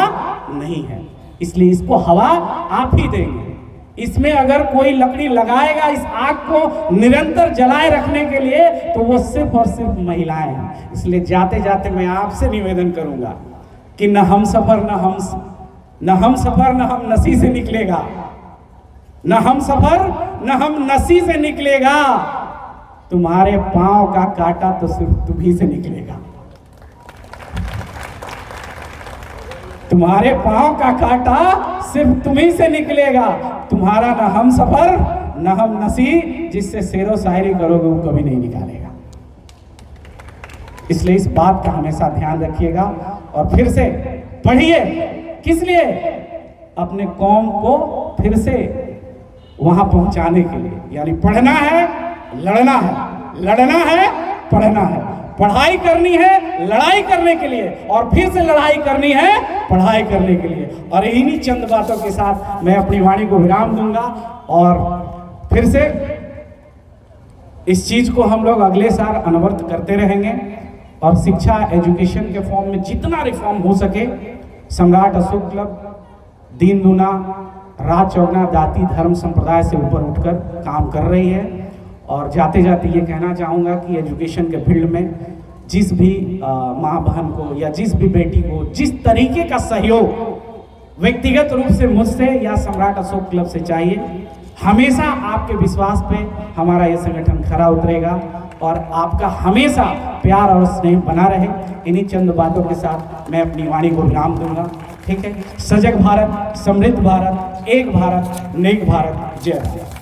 नहीं है, इसलिए इसको हवा आप ही देंगे। इसमें अगर कोई लकड़ी लगाएगा इस आग को निरंतर जलाए रखने के लिए, तो वो सिर्फ और सिर्फ महिलाएं हैं। इसलिए जाते जाते मैं आपसे निवेदन करूंगा कि न हम सफर न हम नसी से निकलेगा, न हम सफर न हम नसी से निकलेगा, तुम्हारे पांव का कांटा तो सिर्फ तुम्ही से निकलेगा। तुम्हारे पांव का कांटा सिर्फ तुम्ही से निकलेगा। तुम्हारा न हम सफर न हम नसी, जिससे शेरो शायरी करोगे वो कभी नहीं निकालेगा। इसलिए इस बात का हमेशा ध्यान रखिएगा और फिर से पढ़िए। किस लिए? अपने कौम को फिर से वहां पहुंचाने के लिए। यानी पढ़ना है, लड़ना है, लड़ना है, पढ़ना है, पढ़ाई करनी है लड़ाई करने के लिए, और फिर से लड़ाई करनी है पढ़ाई करने के लिए। और इन्हीं चंद बातों के साथ मैं अपनी वाणी को विराम दूंगा। और फिर से इस चीज को हम लोग अगले साल अनवरत करते रहेंगे, और शिक्षा एजुकेशन के फॉर्म में जितना रिफॉर्म हो सके, सम्राट अशोक क्लब दीन दुना रात चौगना जाति धर्म संप्रदाय से ऊपर उठकर काम कर रही है। और जाते जाते ये कहना चाहूँगा कि एजुकेशन के फील्ड में जिस भी माँ बहन को या जिस भी बेटी को जिस तरीके का सहयोग व्यक्तिगत रूप से मुझसे या सम्राट अशोक क्लब से चाहिए, हमेशा आपके विश्वास पे हमारा ये संगठन खरा उतरेगा और आपका हमेशा प्यार और स्नेह बना रहे। इन्हीं चंद बातों के साथ मैं अपनी वाणी को विराम दूंगा। ठीक है। सजग भारत, समृद्ध भारत, एक भारत, नेक भारत। जय भारत।